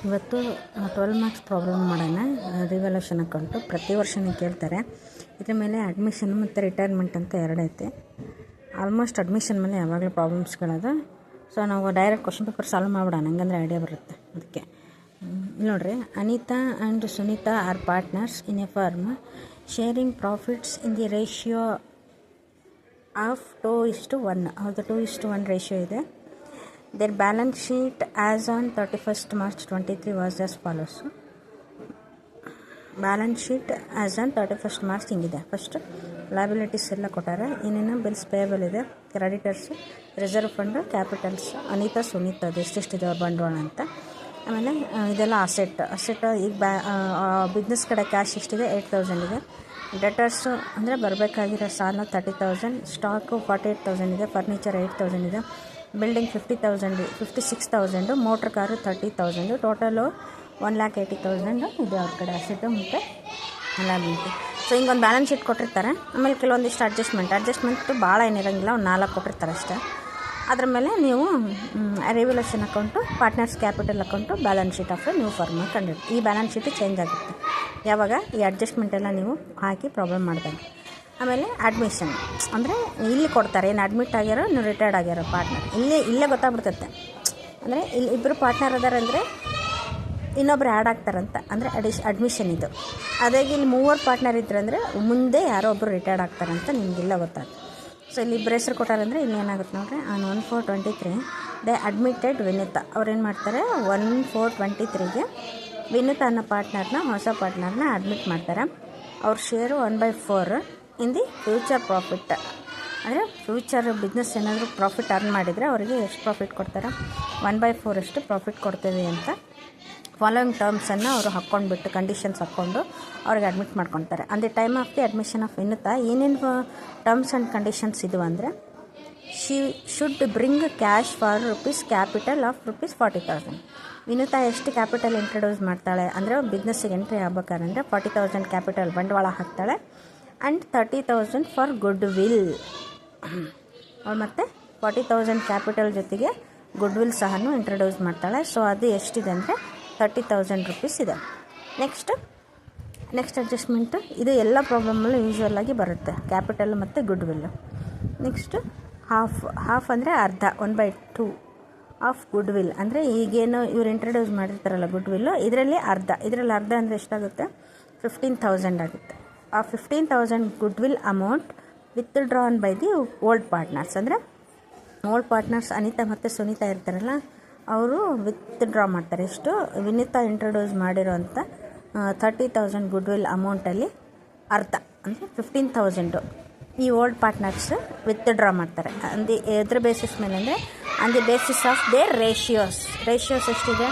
ಇವತ್ತು 12 marks problem ಮಾಡೋಣ. Revaluation account ಪ್ರತಿ ವರ್ಷವೂ ಕೇಳ್ತಾರೆ. ಇದ್ರ ಮೇಲೆ ಅಡ್ಮಿಷನ್ ಮತ್ತು ರಿಟೈರ್ಮೆಂಟ್ ಅಂತ ಎರಡೈತೆ. ಆಲ್ಮೋಸ್ಟ್ ಅಡ್ಮಿಷನ್ ಮೇಲೆ ಯಾವಾಗಲೂ ಪ್ರಾಬ್ಲಮ್ಸ್ಗಳದು. ಸೊ ನಾವು ಡೈರೆಕ್ಟ್ ಕ್ವಶನ್ ಪೇಪರ್ ಸಾಲ್ವ್ ಮಾಡ್ಬಿಡೋಣ, ಹಂಗಂದ್ರೆ ಐಡಿಯಾ ಬರುತ್ತೆ. ಅದಕ್ಕೆ ಇಲ್ಲಿ ನೋಡಿರಿ, Anita and Sunita are partners in a firm sharing profits in the ratio of 2:1. ಅವ್ರದ್ದು 2:1 ರೇಷಿಯೋ ಇದೆ. Their balance sheet as on 31st March 23 was as follows. Balance sheet as on 31st March ಹಿಂಗಿದೆ. First liabilities ಎಲ್ಲ ಕೊಟ್ಟಾರೆ. ಏನೇನು bills payable ಇದೆ, creditors, reserve fund, capitals, Anita ಸುನೀತಾದು ಎಷ್ಟೆಷ್ಟಿದೆ ಅವ್ರ ಬಂಡವಾಳ ಅಂತ. ಆಮೇಲೆ ಇದೆಲ್ಲ ಅಸೆಟ್ ಈಗ ಬಿಸ್ನೆಸ್ ಕಡೆ ಕ್ಯಾಶ್ ಎಷ್ಟಿದೆ, 8,000 ಇದೆ. ಡೆಟರ್ಸು ಅಂದರೆ ಬರಬೇಕಾಗಿರೋ ಸಾಲ 30,000, ಸ್ಟಾಕು 48,000 ಇದೆ, ಫರ್ನಿಚರ್ 8,000 ಇದೆ, ಬಿಲ್ಡಿಂಗ್ 56,000, ಮೋಟ್ರ್ ಕಾರು 30,000, ಟೋಟಲು 1,80,000 ಇದೆ ಅವ್ರ ಕಡೆ ಅಸೆಟು ಮತ್ತು ಲಯಬಿಲಿಟಿ. ಸೊ ಹಿಂಗೊಂದು ಬ್ಯಾಲೆನ್ಸ್ ಶೀಟ್ ಕೊಟ್ಟಿರ್ತಾರೆ. ಆಮೇಲೆ ಕೆಲವೊಂದಿಷ್ಟು ಅಡ್ಜಸ್ಟ್ಮೆಂಟು ಭಾಳ ಏನಿರೋಂಗಿಲ್ಲ, ಒಂದು 4 ಕೊಟ್ಟಿರ್ತಾರೆ ಅಷ್ಟೇ. ಅದ್ರ ಮೇಲೆ ನೀವು revaluation account, partners capital account, balance sheet of new firm ಕಂಡು ಈ ಬ್ಯಾಲೆನ್ಸ್ ಶೀಟು ಚೇಂಜ್ ಆಗುತ್ತೆ ಯಾವಾಗ ಈ ಅಡ್ಜಸ್ಟ್ಮೆಂಟ್ ಎಲ್ಲ ನೀವು ಹಾಕಿ ಪ್ರಾಬ್ಲಮ್ ಮಾಡಿದಾಗ. ಆಮೇಲೆ ಅಡ್ಮಿಷನ್ ಅಂದರೆ ಇಲ್ಲಿ ಕೊಡ್ತಾರೆ, ಏನು ಅಡ್ಮಿಟ್ ಆಗ್ಯಾರೋ ನೀವು ರಿಟೈರ್ಡ್ ಆಗ್ಯಾರೋ ಪಾರ್ಟ್ನರ್ ಇಲ್ಲೇ ಗೊತ್ತಾಗ್ಬಿಡ್ತೈತೆ. ಅಂದರೆ ಇಲ್ಲಿ ಇಬ್ಬರು ಪಾರ್ಟ್ನರ್ ಅದಾರ ಅಂದರೆ ಇನ್ನೊಬ್ರು ಆ್ಯಡ್ ಆಗ್ತಾರಂತ, ಅಂದರೆ ಅಡ್ಮಿಷನ್ ಇದು. ಅದಾಗಿ ಇಲ್ಲಿ 3 ಪಾರ್ಟ್ನರ್ ಇದ್ರಂದರೆ ಮುಂದೆ ಯಾರೋ ಒಬ್ಬರು ರಿಟೈರ್ಡ್ ಆಗ್ತಾರಂತ ನಿಮಗೆಲ್ಲ ಗೊತ್ತಾಗುತ್ತೆ. ಸೊ ಇಲ್ಲಿ ಇಬ್ಬರು ಹೆಸರು ಕೊಟ್ಟಾರಂದರೆ ಇಲ್ಲಿ ಏನಾಗುತ್ತೆ ನೋಡ್ರಿ, ಆನ್ 1/4/23 ದೇ ಅಡ್ಮಿಟೆಡ್ ವಿನುತಾ. ಅವ್ರು ಏನು ಮಾಡ್ತಾರೆ, 1/4/23ಗೆ ವಿನುತಾ ಅನ್ನೋ ಪಾರ್ಟ್ನರ್ನ, ಹೊಸ ಪಾರ್ಟ್ನರ್ನ ಅಡ್ಮಿಟ್ ಮಾಡ್ತಾರೆ. ಅವ್ರ share 1/4 in the future profit. ಅಂದರೆ ಫ್ಯೂಚರ್ ಬಿಸ್ನೆಸ್ ಏನಾದರೂ ಪ್ರಾಫಿಟ್ ಅರ್ನ್ ಮಾಡಿದರೆ ಅವರಿಗೆ ಎಷ್ಟು ಪ್ರಾಫಿಟ್ ಕೊಡ್ತಾರೆ, 1/4 ಅಷ್ಟು ಪ್ರಾಫಿಟ್ ಕೊಡ್ತೇವೆ ಅಂತ ಫಾಲೋಯಿಂಗ್ ಟರ್ಮ್ಸನ್ನು ಅವರು ಹಾಕ್ಕೊಂಡ್ಬಿಟ್ಟು, ಕಂಡೀಷನ್ಸ್ ಹಾಕ್ಕೊಂಡು ಅವ್ರಿಗೆ ಅಡ್ಮಿಟ್ ಮಾಡ್ಕೊತಾರೆ. On the time of the admission of Vinuta ಏನೇನು ಟರ್ಮ್ಸ್ ಆ್ಯಂಡ್ ಕಂಡೀಷನ್ಸ್ ಇದು ಅಂದರೆ, she should bring cash for rupees capital of rupees 40,000. Vinuta ಎಷ್ಟು ಕ್ಯಾಪಿಟಲ್ ಇಂಟ್ರೊಡ್ಯೂಸ್ ಮಾಡ್ತಾಳೆ ಅಂದರೆ, ಬಿಸ್ನೆಸ್ಸಿಗೆ ಎಂಟ್ರಿ ಆಗ್ಬೇಕಾದ್ರೆ 40,000 ಕ್ಯಾಪಿಟಲ್ ಬಂಡವಾಳ ಹಾಕ್ತಾಳೆ. And 30,000 for goodwill. ಅವಳು ಮತ್ತು 40,000 ಕ್ಯಾಪಿಟಲ್ ಜೊತೆಗೆ ಗುಡ್ ವಿಲ್ ಸಹ ಇಂಟ್ರೊಡ್ಯೂಸ್ ಮಾಡ್ತಾಳೆ. ಸೊ ಅದು ಎಷ್ಟಿದೆ ಅಂದರೆ 30,000 ರುಪೀಸ್ ಇದೆ. ನೆಕ್ಸ್ಟ್ ಅಡ್ಜಸ್ಟ್ಮೆಂಟು ಇದು ಎಲ್ಲ ಪ್ರಾಬ್ಲಮಲ್ಲೂ ಯೂಶ್ವಲಾಗಿ ಬರುತ್ತೆ, ಕ್ಯಾಪಿಟಲ್ ಮತ್ತು ಗುಡ್ ವಿಲ್ಲು. ನೆಕ್ಸ್ಟು ಹಾಫ್ ಅಂದರೆ ಅರ್ಧ, 1/2 ಆಫ್ ಗುಡ್ ವಿಲ್. ಅಂದರೆ ಈಗೇನು ಇವ್ರು ಇಂಟ್ರೊಡ್ಯೂಸ್ ಮಾಡಿರ್ತಾರಲ್ಲ ಗುಡ್ ವಿಲ್ಲು, ಇದರಲ್ಲಿ ಅರ್ಧ ಅಂದರೆ ಎಷ್ಟಾಗುತ್ತೆ, 15,000 ಆಗುತ್ತೆ. ಆ 15,000 good will amount withdrawn by the old partners. ಅಂದರೆ ಓಲ್ಡ್ ಪಾರ್ಟ್ನರ್ಸ್ ಅನಿತಾ ಮತ್ತು ಸುನೀತಾ ಇರ್ತಾರಲ್ಲ, ಅವರು ವಿತ್ಡ್ರಾ ಮಾಡ್ತಾರೆ. ಎಷ್ಟು, ವಿನುತಾ ಇಂಟ್ರೊಡ್ಯೂಸ್ ಮಾಡಿರೋಂಥ 30,000 ಗುಡ್ ವಿಲ್ ಅಮೌಂಟಲ್ಲಿ ಅರ್ಧ ಅಂದರೆ 15,000 ಈ ಓಲ್ಡ್ ಪಾರ್ಟ್ನರ್ಸ್ ವಿತ್ಡ್ರಾ ಮಾಡ್ತಾರೆ. ಎದ್ರ ಬೇಸಿಸ್ ಮೇಲೆ ಅಂದರೆ on the basis of their ratios ಎಷ್ಟಿದೆ,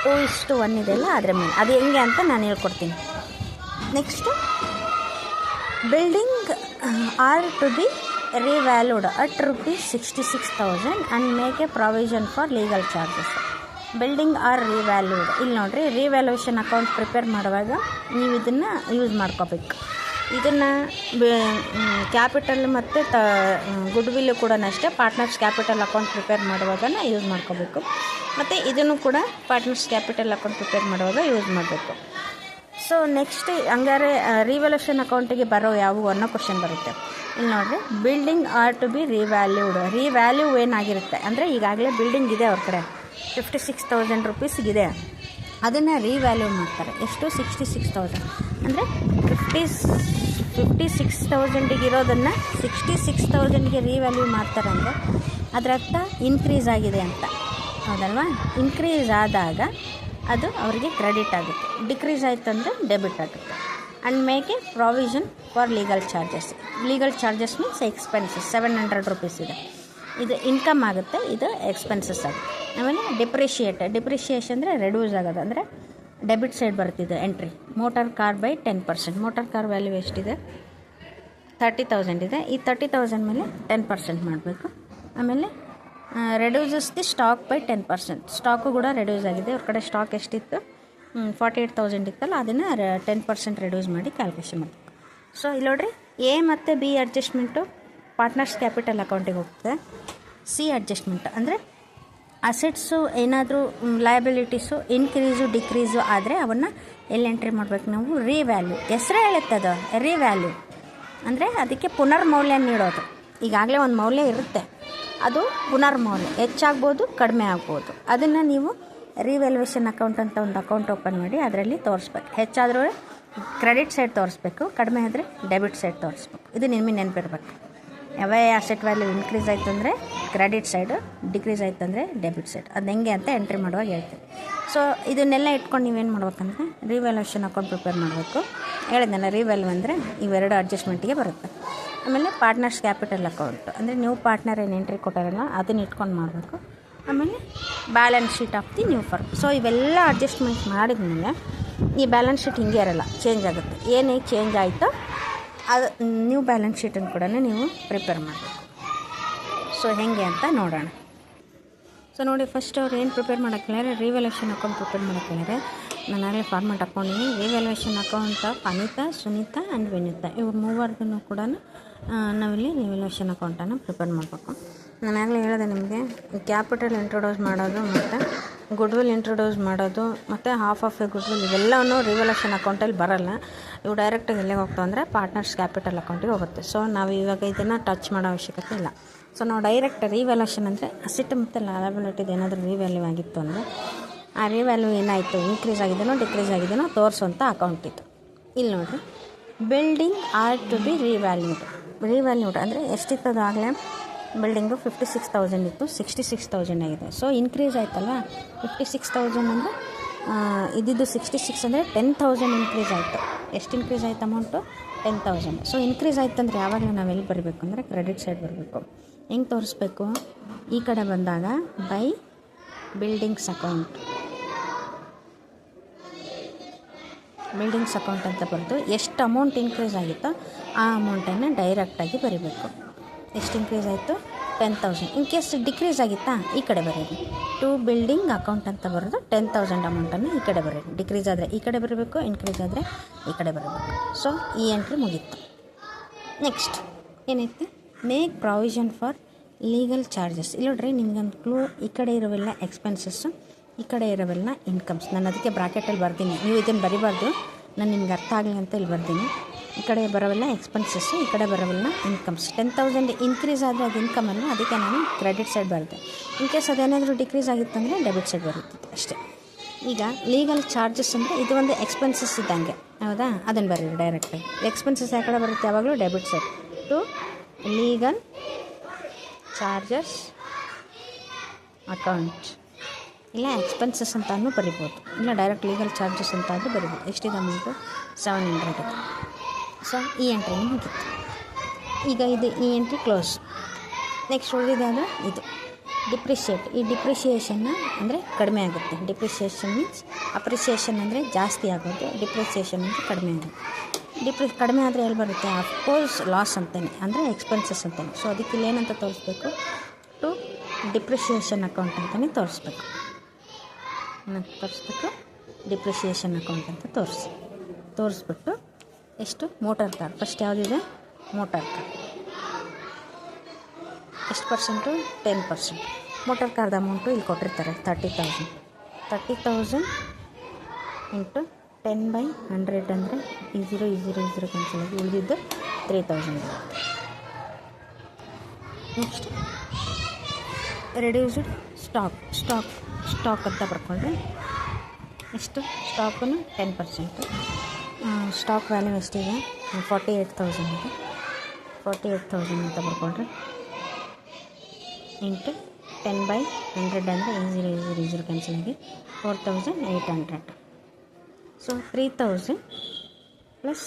2:1 ಇದೆಯಲ್ಲ, ಅದರ ಮೇಲೆ. ಅದು ಹೆಂಗೆ ಅಂತ ನಾನು ಹೇಳ್ಕೊಡ್ತೀನಿ. Next building are to be revalued at rupees 66,000 and make a provision for legal charges. Building are revalued. ಇಲ್ಲಿ ನೋಡಿರಿ, ರಿವ್ಯಾಲ್ಯೂಷನ್ ಅಕೌಂಟ್ ಪ್ರಿಪೇರ್ ಮಾಡುವಾಗ ನೀವು ಇದನ್ನು ಯೂಸ್ ಮಾಡ್ಕೋಬೇಕು. ಇದನ್ನು ಕ್ಯಾಪಿಟಲ್ ಮತ್ತು ಗುಡ್ ವಿಲ್ಲು ಕೂಡ ಅಷ್ಟೇ ಪಾರ್ಟ್ನರ್ಸ್ ಕ್ಯಾಪಿಟಲ್ ಅಕೌಂಟ್ ಪ್ರಿಪೇರ್ ಮಾಡುವಾಗ ಯೂಸ್ ಮಾಡ್ಕೋಬೇಕು. ಮತ್ತು ಇದನ್ನು ಕೂಡ ಪಾರ್ಟ್ನರ್ಸ್ ಕ್ಯಾಪಿಟಲ್ ಅಕೌಂಟ್ ಪ್ರಿಪೇರ್ ಮಾಡುವಾಗ ಯೂಸ್ ಮಾಡಬೇಕು. ಸೊ ನೆಕ್ಸ್ಟ್ ಹಂಗಾರೆ ರಿವ್ಯಾಲ್ಯೂಷನ್ ಅಕೌಂಟಿಗೆ ಬರೋ ಯಾವುವು ಅನ್ನೋ ಕ್ವಶನ್ ಬರುತ್ತೆ. ಇಲ್ಲಿ ನೋಡಿರಿ, building are to be revalued. Revalue ಏನಾಗಿರುತ್ತೆ ಅಂದರೆ, ಈಗಾಗಲೇ ಬಿಲ್ಡಿಂಗ್ ಇದೆ ಅವ್ರ ಕಡೆ, 56,000 ರುಪೀಸ್ಗಿದೆ. ಅದನ್ನು ರಿವ್ಯಾಲ್ಯೂ ಮಾಡ್ತಾರೆ. ಎಷ್ಟು, 66,000. ಅಂದರೆ 56,000ಗೆ ಇರೋದನ್ನು 66,000ಗೆ ರಿವ್ಯಾಲ್ಯೂ ಮಾಡ್ತಾರೆ. ಅಂದರೆ ಅದರ ಅರ್ಥ ಇನ್ಕ್ರೀಸ್ ಆಗಿದೆ ಅಂತ, ಹೌದಲ್ವಾ? ಇನ್ಕ್ರೀಸ್ ಆದಾಗ ಅದು ಅವರಿಗೆ ಕ್ರೆಡಿಟ್ ಆಗುತ್ತೆ, ಡಿಕ್ರೀಸ್ ಆಯಿತು ಅಂದರೆ ಡೆಬಿಟ್ ಆಗುತ್ತೆ. And make A provision for legal charges means expenses 700 rupees ಇದೆ. ಇದು ಇನ್ಕಮ್ ಆಗುತ್ತೆ, ಇದು ಎಕ್ಸ್ಪೆನ್ಸಸ್ ಆಗುತ್ತೆ. ಆಮೇಲೆ ಡಿಪ್ರಿಷಿಯೇಷನ್ ಅಂದರೆ ರೆಡ್ಯೂಸ್ ಆಗೋದು, ಅಂದರೆ ಡೆಬಿಟ್ ಸೈಡ್ ಬರುತ್ತಿದೆ entry. Motor car by 10%. Motor car value ಎಷ್ಟಿದೆ, 30,000 ಇದೆ. ಈ 30,000 ಮೇಲೆ 10% ಮಾಡಬೇಕು. ಆಮೇಲೆ reduces the stock by 10%. Stock ಕೂಡ ರೆಡ್ಯೂಸ್ ಆಗಿದೆ. ಅವ್ರ ಕಡೆ ಸ್ಟಾಕ್ ಎಷ್ಟಿತ್ತು, 48,000 ಇತ್ತಲ್ಲ, ಅದನ್ನು 10% ರೆಡ್ಯೂಸ್ ಮಾಡಿ ಕ್ಯಾಲ್ಕುಲೇಷನ್ ಮಾಡಬೇಕು. ಸೊ ಇಲ್ಲಿ ನೋಡ್ರಿ, ಎ ಮತ್ತು ಬಿ ಅಡ್ಜಸ್ಟ್ಮೆಂಟು ಪಾರ್ಟ್ನರ್ಸ್ ಕ್ಯಾಪಿಟಲ್ ಅಕೌಂಟಿಗೆ ಹೋಗ್ತದೆ. ಸಿ ಅಡ್ಜಸ್ಟ್ಮೆಂಟ್ ಅಂದರೆ ಅಸೆಟ್ಸು ಏನಾದರೂ ಲಯಬಿಲಿಟೀಸು ಇನ್ಕ್ರೀಸು ಡಿಕ್ರೀಸು ಆದರೆ ಅವನ್ನು ಎಲ್ಲಿ ಎಂಟ್ರಿ ಮಾಡಬೇಕು ನಾವು ರಿವ್ಯಾಲ್ಯೂ. ಹೆಸರೇ ಹೇಳುತ್ತದು ರಿವ್ಯಾಲ್ಯೂ ಅಂದರೆ ಅದಕ್ಕೆ ಪುನರ್ಮೌಲ್ಯ ನೀಡೋದು. ಈಗಾಗಲೇ ಒಂದು ಮೌಲ್ಯ ಇರುತ್ತೆ, ಅದು ಪುನರ್ಮೌಲ್ಯ ಹೆಚ್ಚಾಗ್ಬೋದು ಕಡಿಮೆ ಆಗ್ಬೋದು. ಅದನ್ನು ನೀವು ರಿವ್ಯಾಲ್ಯೂಯೇಷನ್ ಅಕೌಂಟ್ ಅಂತ ಒಂದು ಅಕೌಂಟ್ ಓಪನ್ ಮಾಡಿ ಅದರಲ್ಲಿ ತೋರಿಸ್ಬೇಕು. ಹೆಚ್ಚಾದರೂ ಕ್ರೆಡಿಟ್ ಸೈಡ್ ತೋರಿಸ್ಬೇಕು, ಕಡಿಮೆ ಆದರೆ ಡೆಬಿಟ್ ಸೈಡ್ ತೋರಿಸ್ಬೇಕು. ಇದು ನಿಮಗೆ ನೆನಪಿರ್ಬೇಕು. ಯಾವೇ ಅಸೆಟ್ ವ್ಯಾಲ್ಯೂ ಇನ್ಕ್ರೀಸ್ ಆಯಿತು ಅಂದರೆ ಕ್ರೆಡಿಟ್ ಸೈಡು, ಡಿಕ್ರೀಸ್ ಆಯಿತು ಅಂದರೆ ಡೆಬಿಟ್ ಸೈಡ್. ಅದು ಹೆಂಗೆ ಅಂತ ಎಂಟ್ರಿ ಮಾಡುವಾಗ ಹೇಳ್ತೀವಿ. ಸೊ ಇದನ್ನೆಲ್ಲ ಇಟ್ಕೊಂಡು ನೀವೇನು ಮಾಡ್ಬೇಕಂದ್ರೆ ರಿವ್ಯಾಲ್ಯೂಯೇಷನ್ ಅಕೌಂಟ್ ಪ್ರಿಪೇರ್ ಮಾಡಬೇಕು. ಹೇಳಿದ್ನಲ್ಲ, ರಿವ್ಯಾಲ್ಯೂ ಅಂದರೆ ಇವೆರಡು ಅಡ್ಜಸ್ಟ್ಮೆಂಟಿಗೆ ಬರುತ್ತೆ. ಆಮೇಲೆ ಪಾರ್ಟ್ನರ್ಸ್ ಕ್ಯಾಪಿಟಲ್ ಅಕೌಂಟ್ ಅಂದರೆ ನ್ಯೂ ಪಾರ್ಟ್ನರ್ ಏನು ಎಂಟ್ರಿ ಕೊಟ್ಟಾರಲ್ಲ ಅದನ್ನ ಇಟ್ಕೊಂಡು ಮಾಡಬೇಕು. ಆಮೇಲೆ balance sheet of the new firm. So ಇವೆಲ್ಲ ಅಡ್ಜಸ್ಟ್ಮೆಂಟ್ ಮಾಡಿದ್ಮೇಲೆ ಈ ಬ್ಯಾಲೆನ್ಸ್ ಶೀಟ್ ಹಿಂಗೆ ಇರಲ್ಲ, ಚೇಂಜ್ ಆಗುತ್ತೆ. ಏನೇ ಚೇಂಜ್ ಆಯಿತೋ ಅದು ನ್ಯೂ ಬ್ಯಾಲೆನ್ಸ್ ಶೀಟನ್ನು ಕೂಡ ನೀವು ಪ್ರಿಪೇರ್ ಮಾಡಬೇಕು. ಸೊ ಹೇಗೆ ಅಂತ ನೋಡೋಣ. ಸೊ ನೋಡಿ, ಫಸ್ಟ್ ಅವ್ರು ಏನು ಪ್ರಿಪೇರ್ ಮಾಡೋಕ್ಕೆ ರಿವ್ಯಾಲ್ಯೂಯೇಷನ್ ಅಕೌಂಟ್ ಪ್ರಿಪೇರ್ ಮಾಡೋಕ್ಕೆ ನಾನು ಆಗಲೇ ಫಾರ್ಮೆಟ್ ಹಾಕ್ಕೊಂಡಿದ್ದೀನಿ. Revaluation account of Anita, Sunita and Vineetha ಇವ್ರು ಮೂವರ್ಗೂ ಕೂಡ ನಾವಿಲ್ಲಿ ರಿವ್ಯಾಲ್ಯೂಯೇಷನ್ ಅಕೌಂಟನ್ನು ಪ್ರಿಪೇರ್ ಮಾಡಬೇಕು. ನಾನು ಆಗಲೇ ಹೇಳಿದೆ ನಿಮಗೆ, ಕ್ಯಾಪಿಟಲ್ ಇಂಟ್ರೊಡ್ಯೂಸ್ ಮಾಡೋದು ಮತ್ತು ಗುಡ್ವಿಲ್ ಇಂಟ್ರೊಡ್ಯೂಸ್ ಮಾಡೋದು ಮತ್ತು ಹಾಫ್ ಆಫ್ ಎ ಗುಡ್ವಿಲ್ ಇವೆಲ್ಲವೂ ರಿವ್ಯಾಲ್ಯೂಯೇಷನ್ ಅಕೌಂಟಲ್ಲಿ ಬರೋಲ್ಲ. ಇವು ಡೈರೆಕ್ಟಾಗಿ ಎಲ್ಲಿಗೆ ಹೋಗ್ತಾವೆ ಅಂದರೆ ಪಾರ್ಟ್ನರ್ಸ್ ಕ್ಯಾಪಿಟಲ್ ಅಕೌಂಟಿಗೆ ಹೋಗುತ್ತೆ. ಸೊ ನಾವು ಇವಾಗ ಇದನ್ನು ಟಚ್ ಮಾಡೋ ಅವಶ್ಯಕತೆ ಇಲ್ಲ. ಸೊ ನಾವು ಡೈರೆಕ್ಟ್ ರಿವ್ಯಾಲ್ಯೂಯೇಷನ್ ಅಂದರೆ ಅಸೆಟ್ ಮತ್ತು ಲಯಬಿಲಿಟಿದು ಏನಾದರೂ ರಿವ್ಯಾಲ್ಯೂ ಆಗಿತ್ತು ಅಂದರೆ ಆ ರಿವ್ಯಾಲ್ಯೂ ಏನಾಯಿತು, ಇನ್ಕ್ರೀಸ್ ಆಗಿದೆನೋ ಡಿಕ್ರೀಸ್ ಆಗಿದೆನೋ ತೋರಿಸೋಂಥ ಅಕೌಂಟ್ ಇದು. ಇಲ್ಲಿ ನೋಡಿರಿ, building are to be revalued ಅಂದರೆ ಎಷ್ಟಿತ್ತದು ಆಗಲೇ ಬಿಲ್ಡಿಂಗು 56,000 ಇತ್ತು, 66,000 ಆಗಿದೆ. ಸೊ ಇನ್ಕ್ರೀಸ್ ಆಯ್ತಲ್ವ, 56,000 ಅಂದರೆ ಇದ್ದಿದ್ದು 66 ಅಂದರೆ 10,000 ಇನ್ಕ್ರೀಸ್ ಆಯಿತು. ಎಷ್ಟು ಇನ್ಕ್ರೀಸ್ ಆಯ್ತು ಅಮೌಂಟು? 10,000. ಸೊ ಇನ್ಕ್ರೀಸ್ ಆಯ್ತು ಅಂದರೆ ಯಾವಾಗಲೂ ನಾವು ಎಲ್ಲಿ ಬರಬೇಕು ಅಂದರೆ ಕ್ರೆಡಿಟ್ ಸೈಡ್ ಬರಬೇಕು. ಹೆಂಗೆ ತೋರಿಸ್ಬೇಕು? ಈ ಕಡೆ ಬಂದಾಗ ಬೈ ಬಿಲ್ಡಿಂಗ್ಸ್ ಅಕೌಂಟ್ ಅಂತ ಬರೆದು ಎಷ್ಟು ಅಮೌಂಟ್ ಇನ್ಕ್ರೀಸ್ ಆಗಿತ್ತೋ ಆ ಅಮೌಂಟನ್ನು ಡೈರೆಕ್ಟಾಗಿ ಬರೀಬೇಕು. ಎಷ್ಟು ಇನ್ಕ್ರೀಸ್ ಆಯಿತು? 10,000. ಇನ್ ಕೇಸ್ ಡಿಕ್ರೀಸ್ ಆಗಿತ್ತಾ ಈ ಕಡೆ ಬರೀರಿ, ಟು ಬಿಲ್ಡಿಂಗ್ ಅಕೌಂಟ್ ಅಂತ ಬರೆದು 10,000 ಅಮೌಂಟನ್ನು ಈ ಕಡೆ ಬರೀರಿ. ಡಿಕ್ರೀಸ್ ಆದರೆ ಈ ಕಡೆ ಬರಬೇಕು, ಇನ್ಕ್ರೀಸ್ ಆದರೆ ಈ ಕಡೆ ಬರಬೇಕು. ಸೊ ಈ ಎಂಟ್ರಿ ಮುಗೀತು. ನೆಕ್ಸ್ಟ್ ಏನೈತೆ? Make provision for legal charges. ಇಲ್ಲಿ ನೋಡ್ರಿ, ನಿಮ್ಗೊಂದು ಕ್ಲೂ, ಈ ಕಡೆ ಇರೋವೆಲ್ಲ ಎಕ್ಸ್ಪೆನ್ಸಸ್ಸು, ಈ ಕಡೆ ಇರೋವೆಲ್ಲ ಇನ್ಕಮ್ಸ್. ನಾನು ಅದಕ್ಕೆ ಬ್ರಾಕೆಟಲ್ಲಿ ಬರ್ತೀನಿ, ನೀವು ಇದನ್ನು ಬರಿಬಾರ್ದು, ನಾನು ನಿಮ್ಗೆ ಅರ್ಥ ಆಗಲಿ ಅಂತ ಇಲ್ಲಿ ಬರ್ತೀನಿ. ಈ ಕಡೆ ಬರೋವೆಲ್ಲ ಎಕ್ಸ್ಪೆನ್ಸಸ್ಸು, ಈ ಕಡೆ ಬರೋವೆಲ್ಲ ಇನ್ಕಮ್ಸ್. 10,000 ಇನ್ಕ್ರೀಸ್ ಆದರೆ ಅದು ಇನ್ಕಮ್ ಅಲ್ಲ, ಅದಕ್ಕೆ ನಾನು ಕ್ರೆಡಿಟ್ ಸೈಡ್ ಬರುತ್ತೆ. ಇನ್ ಕೇಸ್ ಅದೇನಾದರೂ ಡಿಕ್ರೀಸ್ ಆಗಿತ್ತು ಅಂದರೆ ಡೆಬಿಟ್ ಸೈಡ್ ಬರುತ್ತೆ ಅಷ್ಟೇ. ಈಗ ಲೀಗಲ್ ಚಾರ್ಜಸ್ ಅಂದರೆ ಇದು ಒಂದು ಎಕ್ಸ್ಪೆನ್ಸಸ್ ಇದ್ದಂಗೆ, ಹೌದಾ? ಅದನ್ನು ಬರೀರಿ ಡೈರೆಕ್ಟಾಗಿ. ಎಕ್ಸ್ಪೆನ್ಸಸ್ ಯಾವ ಕಡೆ ಬರುತ್ತೆ? ಯಾವಾಗಲೂ debit side. To legal charges account, ಇಲ್ಲ ಎಕ್ಸ್ಪೆನ್ಸಸ್ ಅಂತಾನು ಬರಿಬೋದು, ಇಲ್ಲ ಡೈರೆಕ್ಟ್ ಲೀಗಲ್ ಚಾರ್ಜಸ್ ಅಂತಾದರೂ ಬರಿಬೋದು. ಎಷ್ಟಿದೆ ಅಮೌಂಟು? 700 ಇದೆ. ಸೊ ಈ ಎಂಟ್ರಿ ಮುಗಿತು. ಈಗ ಇದು ಈ ಎಂಟ್ರಿ ಕ್ಲೋಸ್. ನೆಕ್ಸ್ಟ್ ಉಳಿದಿದೆ ಅಂದರೆ ಇದು ಡಿಪ್ರಿಷಿಯೇಟ್. ಈ ಡಿಪ್ರಿಷಿಯೇಷನ್ನ ಅಂದರೆ ಕಡಿಮೆ ಆಗುತ್ತೆ. ಡಿಪ್ರಿಷಿಯೇಷನ್ ಮೀನ್ಸ್ ಅಪ್ರಿಸಿಯೇಷನ್ ಅಂದರೆ ಜಾಸ್ತಿ ಆಗೋದು, ಡಿಪ್ರಿಸಿಯೇಷನ್ ಅಂದರೆ ಕಡಿಮೆ ಆಗೋದು. ಕಡಿಮೆ ಆದರೆ ಎಲ್ಲಿ ಬರುತ್ತೆ? ಅಫ್ಕೋರ್ಸ್ ಲಾಸ್ ಅಂತಲೇ, ಅಂದರೆ ಎಕ್ಸ್ಪೆನ್ಸಸ್ ಅಂತಲೇ. ಸೊ ಅದಕ್ಕೆ ಇಲ್ಲಿ ಏನಂತ ತೋರಿಸ್ಬೇಕು? ಟು ಡಿಪ್ರಿಷಿಯೇಷನ್ ಅಕೌಂಟ್ ಅಂತಲೇ ತೋರಿಸ್ಬೇಕು. ಡಿಪ್ರಿಷಿಯೇಷನ್ ಅಕೌಂಟ್ ಅಂತ ತೋರಿಸ್ಬಿಟ್ಟು ಎಷ್ಟು? Motor car. ಫಸ್ಟ್ ಯಾವುದಿದೆ? Motor car. ಎಷ್ಟು ಪರ್ಸೆಂಟು? 10%. ಮೋಟಾರ್ ಕಾರ್ದ ಅಮೌಂಟು ಇಲ್ಲಿ ಕೊಟ್ಟಿರ್ತಾರೆ 30,000 ಇಂಟು 10/100 ಅಂದರೆ ಈ 0 ಕ್ಯಾನ್ಸಲ್ ಆಗಿ ಉಳಿದಿದ್ದು 3,000 ಇರುತ್ತೆ. ನೆಕ್ಸ್ಟ್ ರೆಡ್ಯೂಸ್ಡ್ ಸ್ಟಾಕ್ ಅಂತ ಬರ್ಕೊಂಡ್ರೆ ಎಷ್ಟು? ಸ್ಟಾಕೂ 10%. ಸ್ಟಾಕ್ ವ್ಯಾಲ್ಯೂ ಎಷ್ಟಿದೆ? 48,000 ಇದೆ. 48,000 ಅಂತ ಬರ್ಕೊಂಡ್ರೆ ಇಂಟು 10/100 ಅಂದರೆ ಈ 0 ಕ್ಯಾನ್ಸಲ್ ಆಗಿ 4,800. ಸೊ 3,000 ಪ್ಲಸ್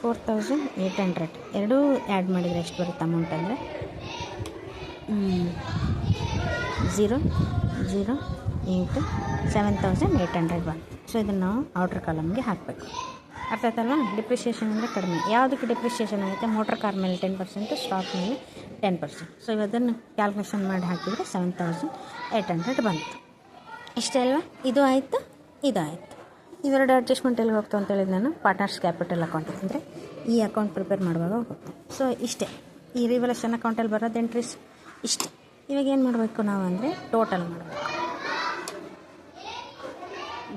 4,800 ಎರಡೂ ಆ್ಯಡ್ ಮಾಡಿದರೆ ಎಷ್ಟು ಬರುತ್ತೆ ಅಮೌಂಟ್ ಅಂದರೆ 0 ಇಂಟು 7,800 ಬಂತು. ಸೊ ಇದನ್ನು ನಾವು ಔಟರ್ ಕಾಲಮ್ಗೆ ಹಾಕಬೇಕು. ಅರ್ಥ ಆಯ್ತಲ್ಲ? ಡಿಪ್ರಿಷಿಯೇಷನ್ ಅಂದರೆ ಕಡಿಮೆ. ಯಾವುದಕ್ಕೆ ಡಿಪ್ರಿಷಿಯೇಷನ್ ಆಗುತ್ತೆ? ಮೋಟರ್ ಕಾರ್ ಮೇಲೆ 10%, ಸ್ಟಾಕ್ ಮೇಲೆ 10%. ಸೊ ಇವದನ್ನು ಕ್ಯಾಲ್ಕುಲೇಷನ್ ಮಾಡಿ ಹಾಕಿದರೆ 7,800 ಬಂತು. ಇಷ್ಟೇ ಅಲ್ವಾ? ಇದು ಆಯಿತು, ಇದು ಆಯಿತು. ಇವೆರಡು ಅಡ್ಜಸ್ಟ್ಮೆಂಟ್ ಎಲ್ಲಿ ಹೋಗ್ತು ಅಂತ ಹೇಳಿದ ನಾನು ಪಾರ್ಟ್ನರ್ಸ್ ಕ್ಯಾಪಿಟಲ್ ಅಕೌಂಟ್ ಅಂದರೆ ಈ ಅಕೌಂಟ್ ಪ್ರಿಪೇರ್ ಮಾಡುವಾಗ ಹೋಗುತ್ತೆ. ಸೊ ಇಷ್ಟೇ, ಈ ರಿವ್ಯಾಲ್ಯೂಯೇಷನ್ ಅಕೌಂಟಲ್ಲಿ ಬರೋದು ಎಂಟ್ರೀಸ್ ಇಷ್ಟೇ. ಇವಾಗ ಏನು ಮಾಡಬೇಕು ನಾವು ಅಂದರೆ ಟೋಟಲ್ ಮಾಡಬೇಕು.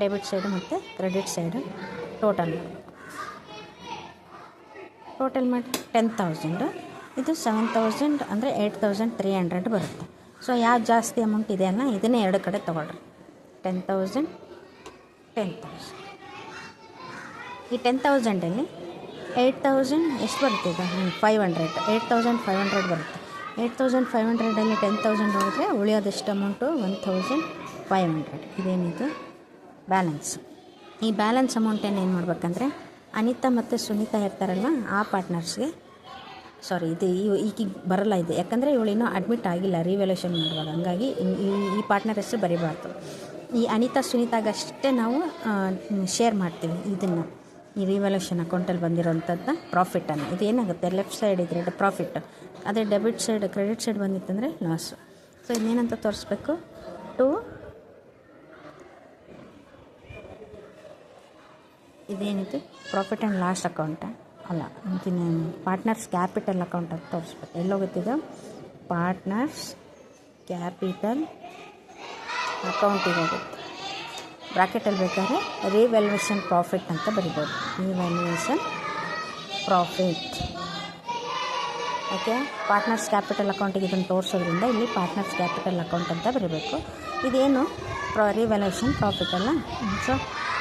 ಡೆಬಿಟ್ ಸೈಡು ಮತ್ತು ಕ್ರೆಡಿಟ್ ಸೈಡು ಟೋಟಲ್ ಮಾಡಿ 10,000, ಇದು 7,000 ಅಂದರೆ 8,300 ಬರುತ್ತೆ. ಸೊ ಯಾವ್ದು ಜಾಸ್ತಿ ಅಮೌಂಟ್ ಇದೆಯಲ್ಲ ಇದನ್ನೇ ಎರಡು ಕಡೆ ತೊಗೊಳ್ರಿ. 10,000 ಈ 10,000ಅಲ್ಲಿ 8,000 ಎಷ್ಟು ಬರುತ್ತೆ ಈಗ 500, 8,500 ಬರುತ್ತೆ. 8,500ಅಲ್ಲಿ 10,000 ಹೋದರೆ ಉಳಿಯೋದೆಷ್ಟು ಅಮೌಂಟು 1,500. ಇದೇನಿದು ಬ್ಯಾಲೆನ್ಸ್. ಈ ಬ್ಯಾಲೆನ್ಸ್ ಅಮೌಂಟನ್ನು ಏನು ಮಾಡ್ಬೇಕಂದ್ರೆ ಅನಿತಾ ಮತ್ತು ಸುನೀತಾ ಇರ್ತಾರಲ್ವ ಆ ಪಾರ್ಟ್ನರ್ಸ್ಗೆ ಇದು ಈಗಿಗೆ ಬರಲ್ಲ ಇದು, ಯಾಕಂದರೆ ಇವಳಿನ್ನೂ ಅಡ್ಮಿಟ್ ಆಗಿಲ್ಲ ರಿವ್ಯಾಲ್ಯೂಷನ್ ಮಾಡುವಾಗ, ಹಂಗಾಗಿ ಈ ಪಾರ್ಟ್ನರ್ ಹೆಸರು ಬರೀಬಾರ್ದು. ಈ ಅನಿತಾ ಸುನೀತಾಗಷ್ಟೇ ನಾವು ಶೇರ್ ಮಾಡ್ತೀವಿ ಇದನ್ನು, ಈ ರಿವ್ಯಾಲ್ಯೂಷನ್ ಅಕೌಂಟಲ್ಲಿ ಬಂದಿರೋಂಥದ್ದು ಪ್ರಾಫಿಟನ್ನು. ಇದು ಏನಾಗುತ್ತೆ ಲೆಫ್ಟ್ ಸೈಡ್ ಇದ್ದರೆ ಪ್ರಾಫಿಟ್, ಅದೇ ಡೆಬಿಟ್ ಸೈಡ್ ಕ್ರೆಡಿಟ್ ಸೈಡ್ ಬಂದಿತ್ತಂದರೆ ಲಾಸು. ಸೊ ಇನ್ನೇನಂತ ತೋರಿಸ್ಬೇಕು, ಇದೇನಿದು ಪ್ರಾಫಿಟ್ ಆ್ಯಂಡ್ ಲಾಸ್ ಅಕೌಂಟ ಅಲ್ಲ, ಅಂತಿನ ಪಾರ್ಟ್ನರ್ಸ್ ಕ್ಯಾಪಿಟಲ್ ಅಕೌಂಟ್ ಅಂತ ತೋರಿಸ್ಬೇಕು. ಎಲ್ಲೋಗುತ್ತಿದ್ದು ಪಾರ್ಟ್ನರ್ಸ್ ಕ್ಯಾಪಿಟಲ್ ಅಕೌಂಟಿಗೆ ಹೋಗುತ್ತೆ. ಬ್ರಾಕೆಟಲ್ಲಿ ಬೇಕಾದ್ರೆ ರಿವ್ಯಾಲ್ಯೂಯೇಷನ್ ಪ್ರಾಫಿಟ್ ಅಂತ ಬರಿಬೋದು. Revaluation profit. Okay, partners capital ಅಕೌಂಟಿಗೆ ಇದನ್ನು ತೋರಿಸೋದ್ರಿಂದ ಇಲ್ಲಿ ಪಾರ್ಟ್ನರ್ಸ್ ಕ್ಯಾಪಿಟಲ್ ಅಕೌಂಟ್ ಅಂತ ಬರೀಬೇಕು. ಇದೇನು ರಿವ್ಯಾಲ್ಯೂಯೇಷನ್ ಪ್ರಾಫಿಟ್ ಅಲ್ಲ. ಸೊ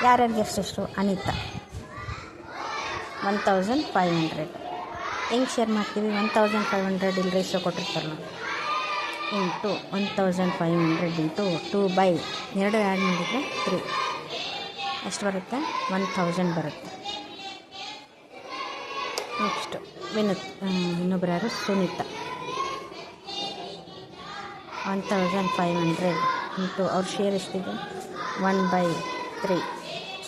ಯಾರ್ಯಾರಿಗೆ ಎಷ್ಟೆಷ್ಟು, ಅನಿತಾ 1,500 ಹೆಂಗೆ ಶೇರ್ ಮಾಡ್ತೀವಿ, 1,500 ಇಲ್ಲಿ ರೇಷಿಯೋ ಕೊಟ್ಟಿರ್ತಾರೆ ನಾವು, ಇಂಟು 1,500 ಇಂಟು 2/2 ಆ್ಯಡ್ ಮಾಡಿದರೆ 3 ಎಷ್ಟು ಬರುತ್ತೆ 1,000 ಬರುತ್ತೆ. ನೆಕ್ಸ್ಟ್ ಇನ್ನೊಬ್ರು ಯಾರು ಸುನೀತಾ 1,500 ಇಂಟು ಅವ್ರ ಶೇರ್ ಎಷ್ಟಿದೆ 1/3.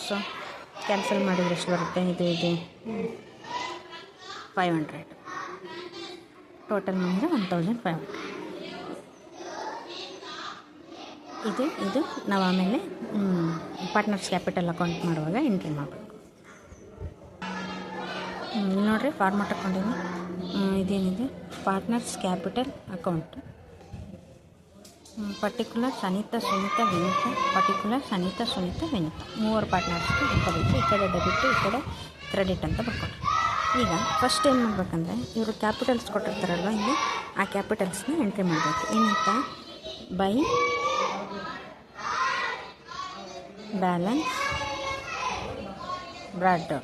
ಸೊ ಕ್ಯಾನ್ಸಲ್ ಮಾಡಿದರೆ ಎಷ್ಟು ಬರುತ್ತೆ, ಇದು 500 ಟೋಟಲ್ ಮಾಡಿದರೆ 1,500. ಇದು ನಾವು ಆಮೇಲೆ ಪಾರ್ಟ್ನರ್ಸ್ ಕ್ಯಾಪಿಟಲ್ ಅಕೌಂಟ್ ಮಾಡುವಾಗ ಎಂಟ್ರಿ ಮಾಡಬೇಕು. ನೋಡಿರಿ ಫಾರ್ಮಾಟ್ ಹಾಕ್ಕೊಂಡಿನಿ. ಇದೇನಿದೆ partners capital account, particular Anita Sunita Vinita, particular Anita Sunita Vinita, 3 ಪಾರ್ಟ್ನರ್ಸ್ಗೆ ಇಟ್ಕೋಬೇಕು. ಈ ಕಡೆ ಡೆಬಿಟ್ ಈ ಕಡೆ ಕ್ರೆಡಿಟ್ ಅಂತ ಬರ್ಕೊಡ್ರಿ. ಈಗ ಫಸ್ಟ್ ಏನು ಮಾಡ್ಬೇಕಂದ್ರೆ ಇವರು ಕ್ಯಾಪಿಟಲ್ಸ್ ಕೊಟ್ಟಿರ್ತಾರಲ್ವ ಇಲ್ಲಿ ಆ ಕ್ಯಾಪಿಟಲ್ಸ್ನ ಎಂಟ್ರಿ ಮಾಡಬೇಕು. ಏನಂತ ಬೈ ಬ್ಯಾಲೆನ್ಸ್ ಬ್ರಾಡ್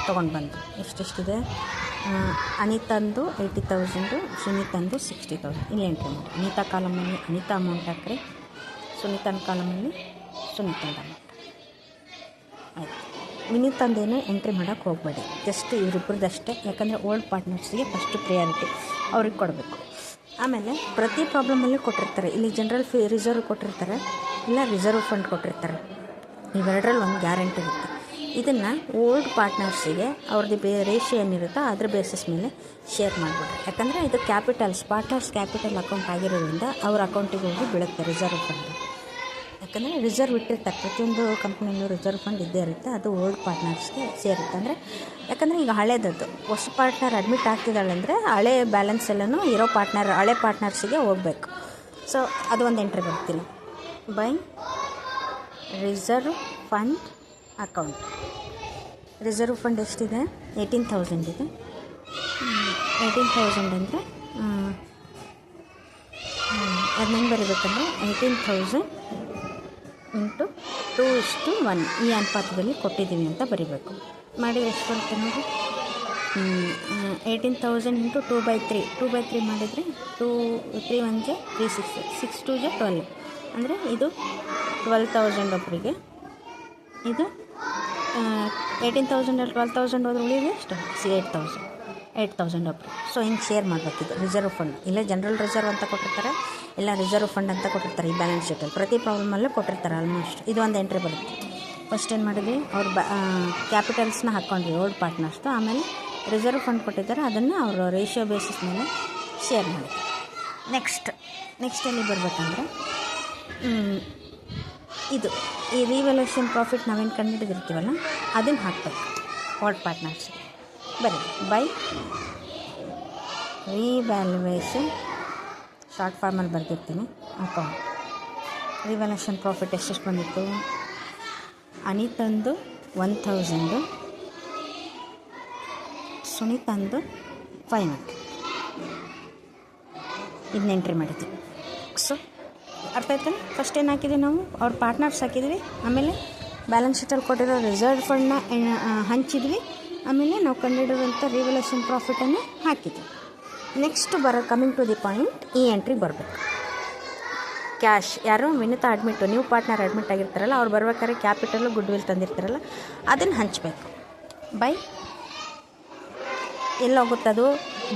ತೊಗೊಂಡು ಬಂದು ಎಷ್ಟೆಷ್ಟಿದೆ, ಅನಿತಂದು 80,000, ಸುನೀತಂದು 60,000 ಇಲ್ಲಿ ಎಂಟ್ರಿ ಮಾಡಿ. ಅನಿತಾ ಕಾಲಮಲ್ಲಿ ಅನಿತಾ ಅಮೌಂಟ್ ಹಾಕ್ರಿ, ಸುನೀತನ ಕಾಲಮಲ್ಲಿ ಸುನೀತಂದು ಅಮೌಂಟ್. ಆಯಿತು, ವಿನೀತಂದೇನು ಎಂಟ್ರಿ ಮಾಡೋಕ್ಕೆ ಹೋಗಬೇಡಿ, ಜಸ್ಟ್ ಇವರಿಬ್ಬರದಷ್ಟೇ. ಯಾಕಂದರೆ ಓಲ್ಡ್ ಪಾರ್ಟ್ನರ್ಸ್ಗೆ ಫಸ್ಟು ಪ್ರಿಯಾರಿಟಿ ಅವ್ರಿಗೆ ಕೊಡಬೇಕು. ಆಮೇಲೆ ಪ್ರತಿ ಪ್ರಾಬ್ಲಮಲ್ಲೂ ಕೊಟ್ಟಿರ್ತಾರೆ, ಇಲ್ಲಿ ಜನರಲ್ ರಿಸರ್ವ್ ಕೊಟ್ಟಿರ್ತಾರೆ, ಇಲ್ಲ ರಿಸರ್ವ್ ಫಂಡ್ ಕೊಟ್ಟಿರ್ತಾರೆ. ಇವೆರಡರಲ್ಲಿ ಒಂದು ಗ್ಯಾರಂಟಿ ಇರುತ್ತೆ. ಇದನ್ನು ಓಲ್ಡ್ ಪಾರ್ಟ್ನರ್ಸಿಗೆ ಅವ್ರದ್ದು ರೇಷಿಯೋ ಏನಿರುತ್ತೋ ಅದ್ರ ಬೇಸಿಸ್ ಮೇಲೆ ಶೇರ್ ಮಾಡಿಬಿಡ್ರಿ. ಯಾಕಂದರೆ ಇದು ಪಾರ್ಟ್ನರ್ಸ್ ಕ್ಯಾಪಿಟಲ್ ಅಕೌಂಟ್ ಆಗಿರೋದ್ರಿಂದ ಅವ್ರ ಅಕೌಂಟಿಗೆ ಹೋಗಿ ಬೀಳುತ್ತೆ ರಿಸರ್ವ್ ಫಂಡ್. ಯಾಕಂದರೆ ರಿಸರ್ವ್ ಇಟ್ಟಿರ್ತಾರೆ, ಪ್ರತಿಯೊಂದು ಕಂಪ್ನಿಯಲ್ಲೂ ರಿಸರ್ವ್ ಫಂಡ್ ಇದ್ದೇ ಇರುತ್ತೆ, ಅದು ಓಲ್ಡ್ ಪಾರ್ಟ್ನರ್ಸ್ಗೆ ಸೇರುತ್ತೆ. ಯಾಕಂದರೆ ಈಗ ಹಳೇದದ್ದು ಹೊಸ ಪಾರ್ಟ್ನರ್ ಅಡ್ಮಿಟ್ ಆಗ್ತಿದ್ದಾಳೆ ಅಂದರೆ ಹಳೆ ಬ್ಯಾಲೆನ್ಸ್ ಎಲ್ಲನೂ ಇರೋ ಹಳೆ ಪಾರ್ಟ್ನರ್ಸಿಗೆ ಹೋಗಬೇಕು. ಸೊ ಅದು ಒಂದು ಎಂಟ್ರಿ ಬರ್ತೀನಿ. By reserve fund account. Reserve fund ಎಷ್ಟಿದೆ 18,000 ಇದೆ. 18,000 ಅಂದರೆ ಅದನ್ನ ಹೆಂಗೆ ಬರೀಬೇಕಂದ್ರೆ 18,000 ಇಂಟು 2:1 ಈ ಅನುಪಾತದಲ್ಲಿ ಕೊಟ್ಟಿದ್ದೀವಿ ಅಂತ ಬರೀಬೇಕು. ಮಾಡಿ ಎಷ್ಟು ಬರುತ್ತೆ ನೋಡಿ, 18,000 ಇಂಟು 2/3 ಮಾಡಿದರೆ 3 1 3 6 2 12 ಅಂದರೆ ಇದು 12,000 ಒಬ್ಬರಿಗೆ. ಇದು 18,000 12,000 ಹೋದ್ರೆ ಉಳಿಯೋದು ಎಷ್ಟು 8,000 ಒಬ್ಬರಿಗೆ. ಸೊ ಹಿಂಗೆ ಶೇರ್ ಮಾಡಬೇಕಿದೆ ರಿಸರ್ವ್ ಫಂಡ್. ಇಲ್ಲ ಜನರಲ್ ರಿಸರ್ವ್ ಅಂತ ಕೊಟ್ಟಿರ್ತಾರೆ, ಇಲ್ಲ ರಿಸರ್ವ್ ಫಂಡ್ ಅಂತ ಕೊಟ್ಟಿರ್ತಾರೆ. ಈ ಬ್ಯಾಲೆನ್ಸ್ ಶೀಟಲ್ಲಿ ಪ್ರತಿ ಪ್ರಾಬ್ಲಮಲ್ಲೂ ಕೊಟ್ಟಿರ್ತಾರೆ ಆಲ್ಮೋಸ್ಟ್. ಇದು ಒಂದು ಎಂಟ್ರಿ ಬರುತ್ತೆ. ಫಸ್ಟ್ ಏನು ಮಾಡಿದ್ವಿ, ಅವ್ರ ಕ್ಯಾಪಿಟಲ್ಸ್ನ ಹಾಕ್ಕೊಂಡ್ವಿ ಓಲ್ಡ್ ಪಾರ್ಟ್ನರ್ಸ್ದು. ಆಮೇಲೆ ರಿಸರ್ವ್ ಫಂಡ್ ಕೊಟ್ಟಿದ್ದಾರೆ, ಅದನ್ನು ಅವರು ರೇಷಿಯೋ ಬೇಸಿಸ್ ಮೇಲೆ ಶೇರ್ ಮಾಡಿ. ನೆಕ್ಸ್ಟ್ ಎಲ್ಲಿ ಬರಬೇಕಂದ್ರೆ ಇದು ಈ ರಿವ್ಯಾಲ್ಯೂಯೇಷನ್ ಪ್ರಾಫಿಟ್ ನಾವೇನು ಕಂಡುಹಿಡಿದಿರ್ತೀವಲ್ಲ ಅದನ್ನು ಹಾಕಬೇಕು ಓಲ್ಡ್ ಪಾರ್ಟ್ನರ್ಸ್ಗೆ. ಬರೀ ಬೈ ರಿವ್ಯಾಲ್ಯೂಯೇಷನ್ ಶಾರ್ಟ್ ಫಾರ್ಮಲ್ಲಿ ಬರೆದಿರ್ತೀನಿ ಅಕೌಂಟ್. ರಿವ್ಯಾಲ್ಯೂಯೇಷನ್ ಪ್ರಾಫಿಟ್ ಎಷ್ಟೆಷ್ಟು ಬಂದಿತ್ತು ಅನಿತಂದು 1000, ಸುನೀತಂದು 500. ಇದನ್ನ ಎಂಟ್ರಿ ಮಾಡಿದ್ವಿ. ಸೊ ಅರ್ಥ ಆಯ್ತಾನೆ. ಫಸ್ಟ್ ಏನು ಹಾಕಿದ್ವಿ ನಾವು, ಅವ್ರ ಪಾರ್ಟ್ನರ್ಸ್ ಹಾಕಿದ್ವಿ, ಆಮೇಲೆ ಬ್ಯಾಲೆನ್ಸ್ ಶೀಟಲ್ಲಿ ಕೊಟ್ಟಿರೋ ರಿಸರ್ವ್ ಫಂಡ್ನ ಹಂಚಿದ್ವಿ, ಆಮೇಲೆ ನಾವು ಕಂಡುಹಿಡಿದಂಥ ರಿವಲ್ಯೂಷನ್ ಪ್ರಾಫಿಟನ್ನು ಹಾಕಿದ್ವಿ. Next coming to the point, ಈ ಎಂಟ್ರಿ ಬರಬೇಕು. ಕ್ಯಾಶ್ ಯಾರು Vinita admit, new partner admit ಆಗಿರ್ತಾರಲ್ಲ, ಅವ್ರು ಬರ್ಬೇಕಾದ್ರೆ ಕ್ಯಾಪಿಟಲು ಗುಡ್ ವಿಲ್ ತಂದಿರ್ತಾರಲ್ಲ, ಅದನ್ನು ಹಂಚಬೇಕು. ಬೈ ಎಲ್ಲಿ ಹೋಗುತ್ತೆ, ಅದು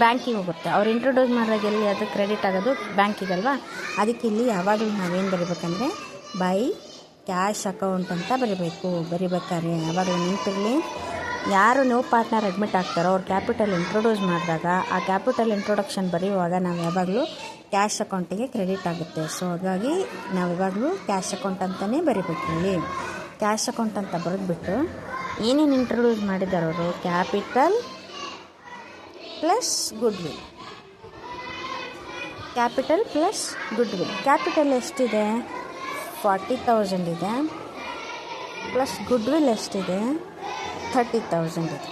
ಬ್ಯಾಂಕಿಗೆ ಹೋಗುತ್ತೆ. ಅವ್ರು ಇಂಟ್ರೊಡ್ಯೂಸ್ ಮಾಡಿದಾಗ ಎಲ್ಲಿ ಅದು ಕ್ರೆಡಿಟ್ ಆಗೋದು ಬ್ಯಾಂಕಿಗಲ್ವಾ. ಅದಕ್ಕೆ ಇಲ್ಲಿ ಯಾವಾಗಲೂ ನಾವೇನು ಬರೀಬೇಕಂದ್ರೆ ಬೈ ಕ್ಯಾಶ್ ಅಕೌಂಟ್ ಅಂತ ಬರಿಬೇಕಾದ್ರೆ ಯಾವಾಗಲೂ ನೆನಪಿರಲಿ. ಯಾರು ನ್ಯೂ ಪಾರ್ಟ್ನರ್ ಅಡ್ಮಿಟ್ ಆಗ್ತಾರೋ ಅವ್ರು ಕ್ಯಾಪಿಟಲ್ ಇಂಟ್ರೊಡ್ಯೂಸ್ ಮಾಡಿದಾಗ ಆ ಕ್ಯಾಪಿಟಲ್ ಇಂಟ್ರೊಡಕ್ಷನ್ ಬರೆಯುವಾಗ ನಾವು ಯಾವಾಗಲೂ ಕ್ಯಾಶ್ ಅಕೌಂಟಿಗೆ ಕ್ರೆಡಿಟ್ ಆಗುತ್ತೆ. ಸೊ ಹಾಗಾಗಿ ನಾವು ಯಾವಾಗಲೂ ಕ್ಯಾಶ್ ಅಕೌಂಟ್ ಅಂತಲೇ ಬರಿಬೇಕು. ಇಲ್ಲಿ ಕ್ಯಾಶ್ ಅಕೌಂಟ್ ಅಂತ ಬರೆದ್ಬಿಟ್ಟು ಏನೇನು ಇಂಟ್ರೊಡ್ಯೂಸ್ ಮಾಡಿದಾರೋ ಅವರು capital plus good will, capital plus good will. Capital ಎಷ್ಟಿದೆ, 40,000 ಇದೆ, ಪ್ಲಸ್ ಗುಡ್ ವಿಲ್ ಎಷ್ಟಿದೆ, 30,000 ಇದೆ.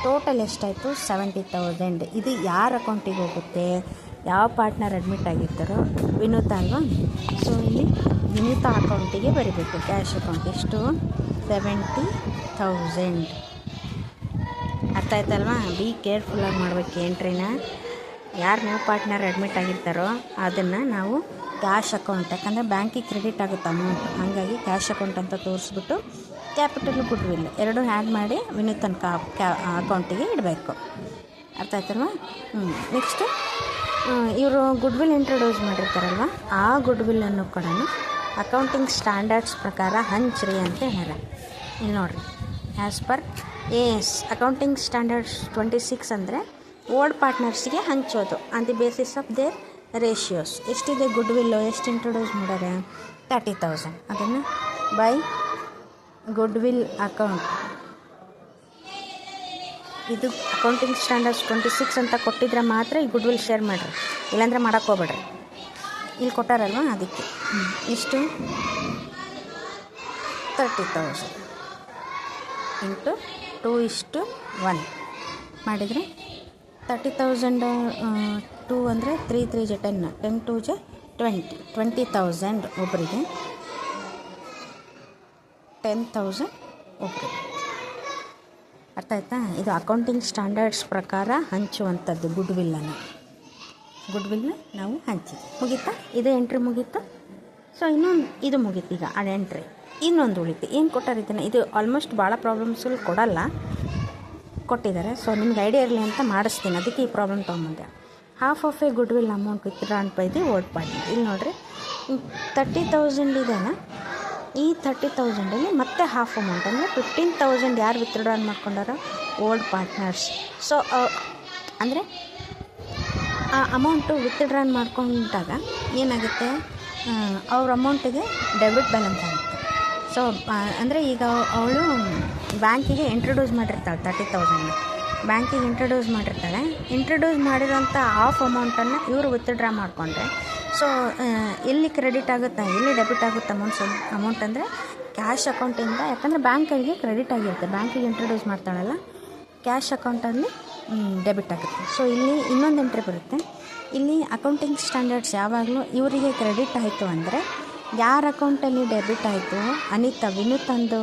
ಟೋಟಲ್ ಎಷ್ಟಾಯಿತು, 70,000. ಇದು ಯಾರ ಅಕೌಂಟಿಗೆ ಹೋಗುತ್ತೆ, ಯಾವ ಪಾರ್ಟ್ನರ್ ಅಡ್ಮಿಟ್ ಆಗಿರ್ತಾರೋ, ವಿನೂತಾ ಅಲ್ವಾ. ಸೊ ಇಲ್ಲಿ ವಿನೂತಾ ಅಕೌಂಟಿಗೆ ಬರೀಬೇಕು ಕ್ಯಾಶ್ ಅಕೌಂಟ್. ಎಷ್ಟು, 70,000. ಅರ್ಥ ಆಯ್ತಲ್ವಾ. ಬಿ ಕೇರ್ಫುಲ್ಲಾಗಿ ಮಾಡಬೇಕು ಎಂಟ್ರಿನ. ಯಾರು ನ್ಯೂ ಪಾರ್ಟ್ನರ್ ಅಡ್ಮಿಟ್ ಆಗಿರ್ತಾರೋ ಅದನ್ನು ನಾವು ಕ್ಯಾಶ್ ಅಕೌಂಟ್, ಯಾಕಂದರೆ ಬ್ಯಾಂಕಿಗೆ ಕ್ರೆಡಿಟ್ ಆಗುತ್ತೆ ಅಮೌಂಟ್, ಹಾಗಾಗಿ ಕ್ಯಾಶ್ ಅಕೌಂಟ್ ಅಂತ ತೋರಿಸ್ಬಿಟ್ಟು ಕ್ಯಾಪಿಟಲ್ ಗುಡ್ ವಿಲ್ ಎರಡೂ ಆ್ಯಡ್ ಮಾಡಿ ವಿನೂತನ ಅಕೌಂಟಿಗೆ ಇಡಬೇಕು. ಅರ್ಥ ಆಯ್ತಲ್ವ. ನೆಕ್ಸ್ಟು ಇವರು ಗುಡ್ ವಿಲ್ ಇಂಟ್ರೊಡ್ಯೂಸ್ ಮಾಡಿರ್ತಾರಲ್ವ, ಆ ಗುಡ್ ವಿಲ್ಲನ್ನು ಕೂಡ ಅಕೌಂಟಿಂಗ್ ಸ್ಟ್ಯಾಂಡರ್ಡ್ಸ್ ಪ್ರಕಾರ ಹಂಚ್ರಿ ಅಂತ ಹೇಳ್ಯಾರ. ಇಲ್ಲಿ ನೋಡಿರಿ, as per AS accounting standards 26 ಅಂದರೆ ಓಲ್ಡ್ ಪಾರ್ಟ್ನರ್ಸ್ಗೆ ಹಂಚೋದು on the basis of their ratios. ಎಷ್ಟಿದೆ ಗುಡ್ ವಿಲ್ಲು, ಎಷ್ಟು ಇಂಟ್ರೊಡ್ಯೂಸ್ ಮಾಡ್ಯಾರೆ, 30,000. ಅದನ್ನು ಬೈ ಗುಡ್ ವಿಲ್ ಅಕೌಂಟ್. ಇದು ಅಕೌಂಟಿಂಗ್ ಸ್ಟ್ಯಾಂಡರ್ಡ್ಸ್ 26 ಅಂತ ಕೊಟ್ಟಿದ್ರೆ ಮಾತ್ರ ಈ ಗುಡ್ ವಿಲ್ ಶೇರ್ ಮಾಡಿರಿ, ಇಲ್ಲಾಂದರೆ ಮಾಡೋಕ್ಕೆ ಹೋಗ್ಬೇಡ್ರಿ. ಇಲ್ಲಿ ಕೊಟ್ಟಾರಲ್ವ ಅದಕ್ಕೆ. ಇಷ್ಟು 30,000 ಇಂಟು 2:1 ಮಾಡಿದರೆ 30,000 2 ಅಂದರೆ 3 3 10 10 2 20,000 ಒಬ್ಬರಿಗೆ, 10,000 ಒಬ್ಬರಿಗೆ. ಅರ್ಥ ಆಯ್ತಾ. ಇದು ಅಕೌಂಟಿಂಗ್ ಸ್ಟ್ಯಾಂಡರ್ಡ್ಸ್ ಪ್ರಕಾರ ಹಂಚುವಂಥದ್ದು ಗುಡ್ ವಿಲ್ಲನ್ನು. ಗುಡ್ ವಿಲ್ನ ನಾವು ಹಂಚಿದ್ವಿ, ಮುಗೀತಾ. ಇದು ಎಂಟ್ರಿ ಮುಗೀತಾ. ಸೊ ಇನ್ನೊಂದು ಇದು ಮುಗೀತು. ಈಗ ಆ ಎಂಟ್ರಿ ಇನ್ನೊಂದು ಉಳಿತು. ಏನು ಕೊಟ್ಟಾರಿದ್ದಾನೆ, ಇದು ಆಲ್ಮೋಸ್ಟ್ ಭಾಳ ಪ್ರಾಬ್ಲಮ್ಸಲ್ಲಿ ಕೊಟ್ಟಿದ್ದಾರೆ. ಸೊ ನಿಮ್ಗೆ ಐಡಿಯಾ ಇರಲಿ ಅಂತ ಮಾಡಿಸ್ತೀನಿ, ಅದಕ್ಕೆ ಈ ಪ್ರಾಬ್ಲಮ್ ತೊಗೊಂಬಂದೆ. Half of a goodwill amount withdrawn by the old partner. ಇಲ್ಲಿ ನೋಡಿರಿ 30,000 ಇದೆನಾ, ಈ 30,000ಅಲ್ಲಿ ಮತ್ತೆ ಹಾಫ್ ಅಮೌಂಟ್ ಅಂದರೆ 15,000 ಯಾರು ವಿತ್ಡ್ರಾನ್ ಮಾಡ್ಕೊಂಡಾರೋ ಓಲ್ಡ್ ಪಾರ್ಟ್ನರ್ಸ್. ಸೊ ಅಂದರೆ ಆ ಅಮೌಂಟು ವಿತ್ಡ್ರಾನ್ ಮಾಡ್ಕೊಂಡಾಗ ಏನಾಗುತ್ತೆ, ಅವ್ರ ಅಮೌಂಟಿಗೆ ಡೆಬಿಟ್ ಬ್ಯಾಲೆನ್ಸ್ ಆಗುತ್ತೆ. ಸೊ ಅಂದರೆ ಈಗ ಅವಳು ಬ್ಯಾಂಕಿಗೆ ಇಂಟ್ರೊಡ್ಯೂಸ್ ಮಾಡಿರ್ತಾಳೆ 30,000 ಬ್ಯಾಂಕಿಗೆ ಇಂಟ್ರೊಡ್ಯೂಸ್ ಮಾಡಿರೋಂಥ ಹಾಫ್ ಅಮೌಂಟನ್ನು ಇವರು ವಿತ್ಡ್ರಾ ಮಾಡಿಕೊಂಡ್ರೆ ಸೊ ಎಲ್ಲಿ ಕ್ರೆಡಿಟ್ ಆಗುತ್ತೆ, ಎಲ್ಲಿ ಡೆಬಿಟ್ ಆಗುತ್ತೆ ಅಮೌಂಟ್ ಅಂದರೆ ಕ್ಯಾಶ್ ಅಕೌಂಟಿಂದ. ಯಾಕಂದರೆ ಬ್ಯಾಂಕಿಗೆ ಕ್ರೆಡಿಟ್ ಆಗಿರುತ್ತೆ, ಬ್ಯಾಂಕಿಗೆ ಇಂಟ್ರೊಡ್ಯೂಸ್ ಮಾಡ್ತಾಳಲ್ಲ, ಕ್ಯಾಶ್ ಅಕೌಂಟಲ್ಲಿ ಡೆಬಿಟ್ ಆಗುತ್ತೆ. ಸೊ ಇಲ್ಲಿ ಇನ್ನೊಂದು ಎಂಟ್ರಿ ಬರುತ್ತೆ. ಇಲ್ಲಿ ಅಕೌಂಟಿಂಗ್ ಸ್ಟ್ಯಾಂಡರ್ಡ್ಸ್ ಯಾವಾಗಲೂ ಇವರಿಗೆ ಕ್ರೆಡಿಟ್ ಆಯಿತು ಅಂದರೆ ಯಾರ ಅಕೌಂಟಲ್ಲಿ ಡೆಬಿಟ್ ಆಯಿತು, ವಿನೂತಂದು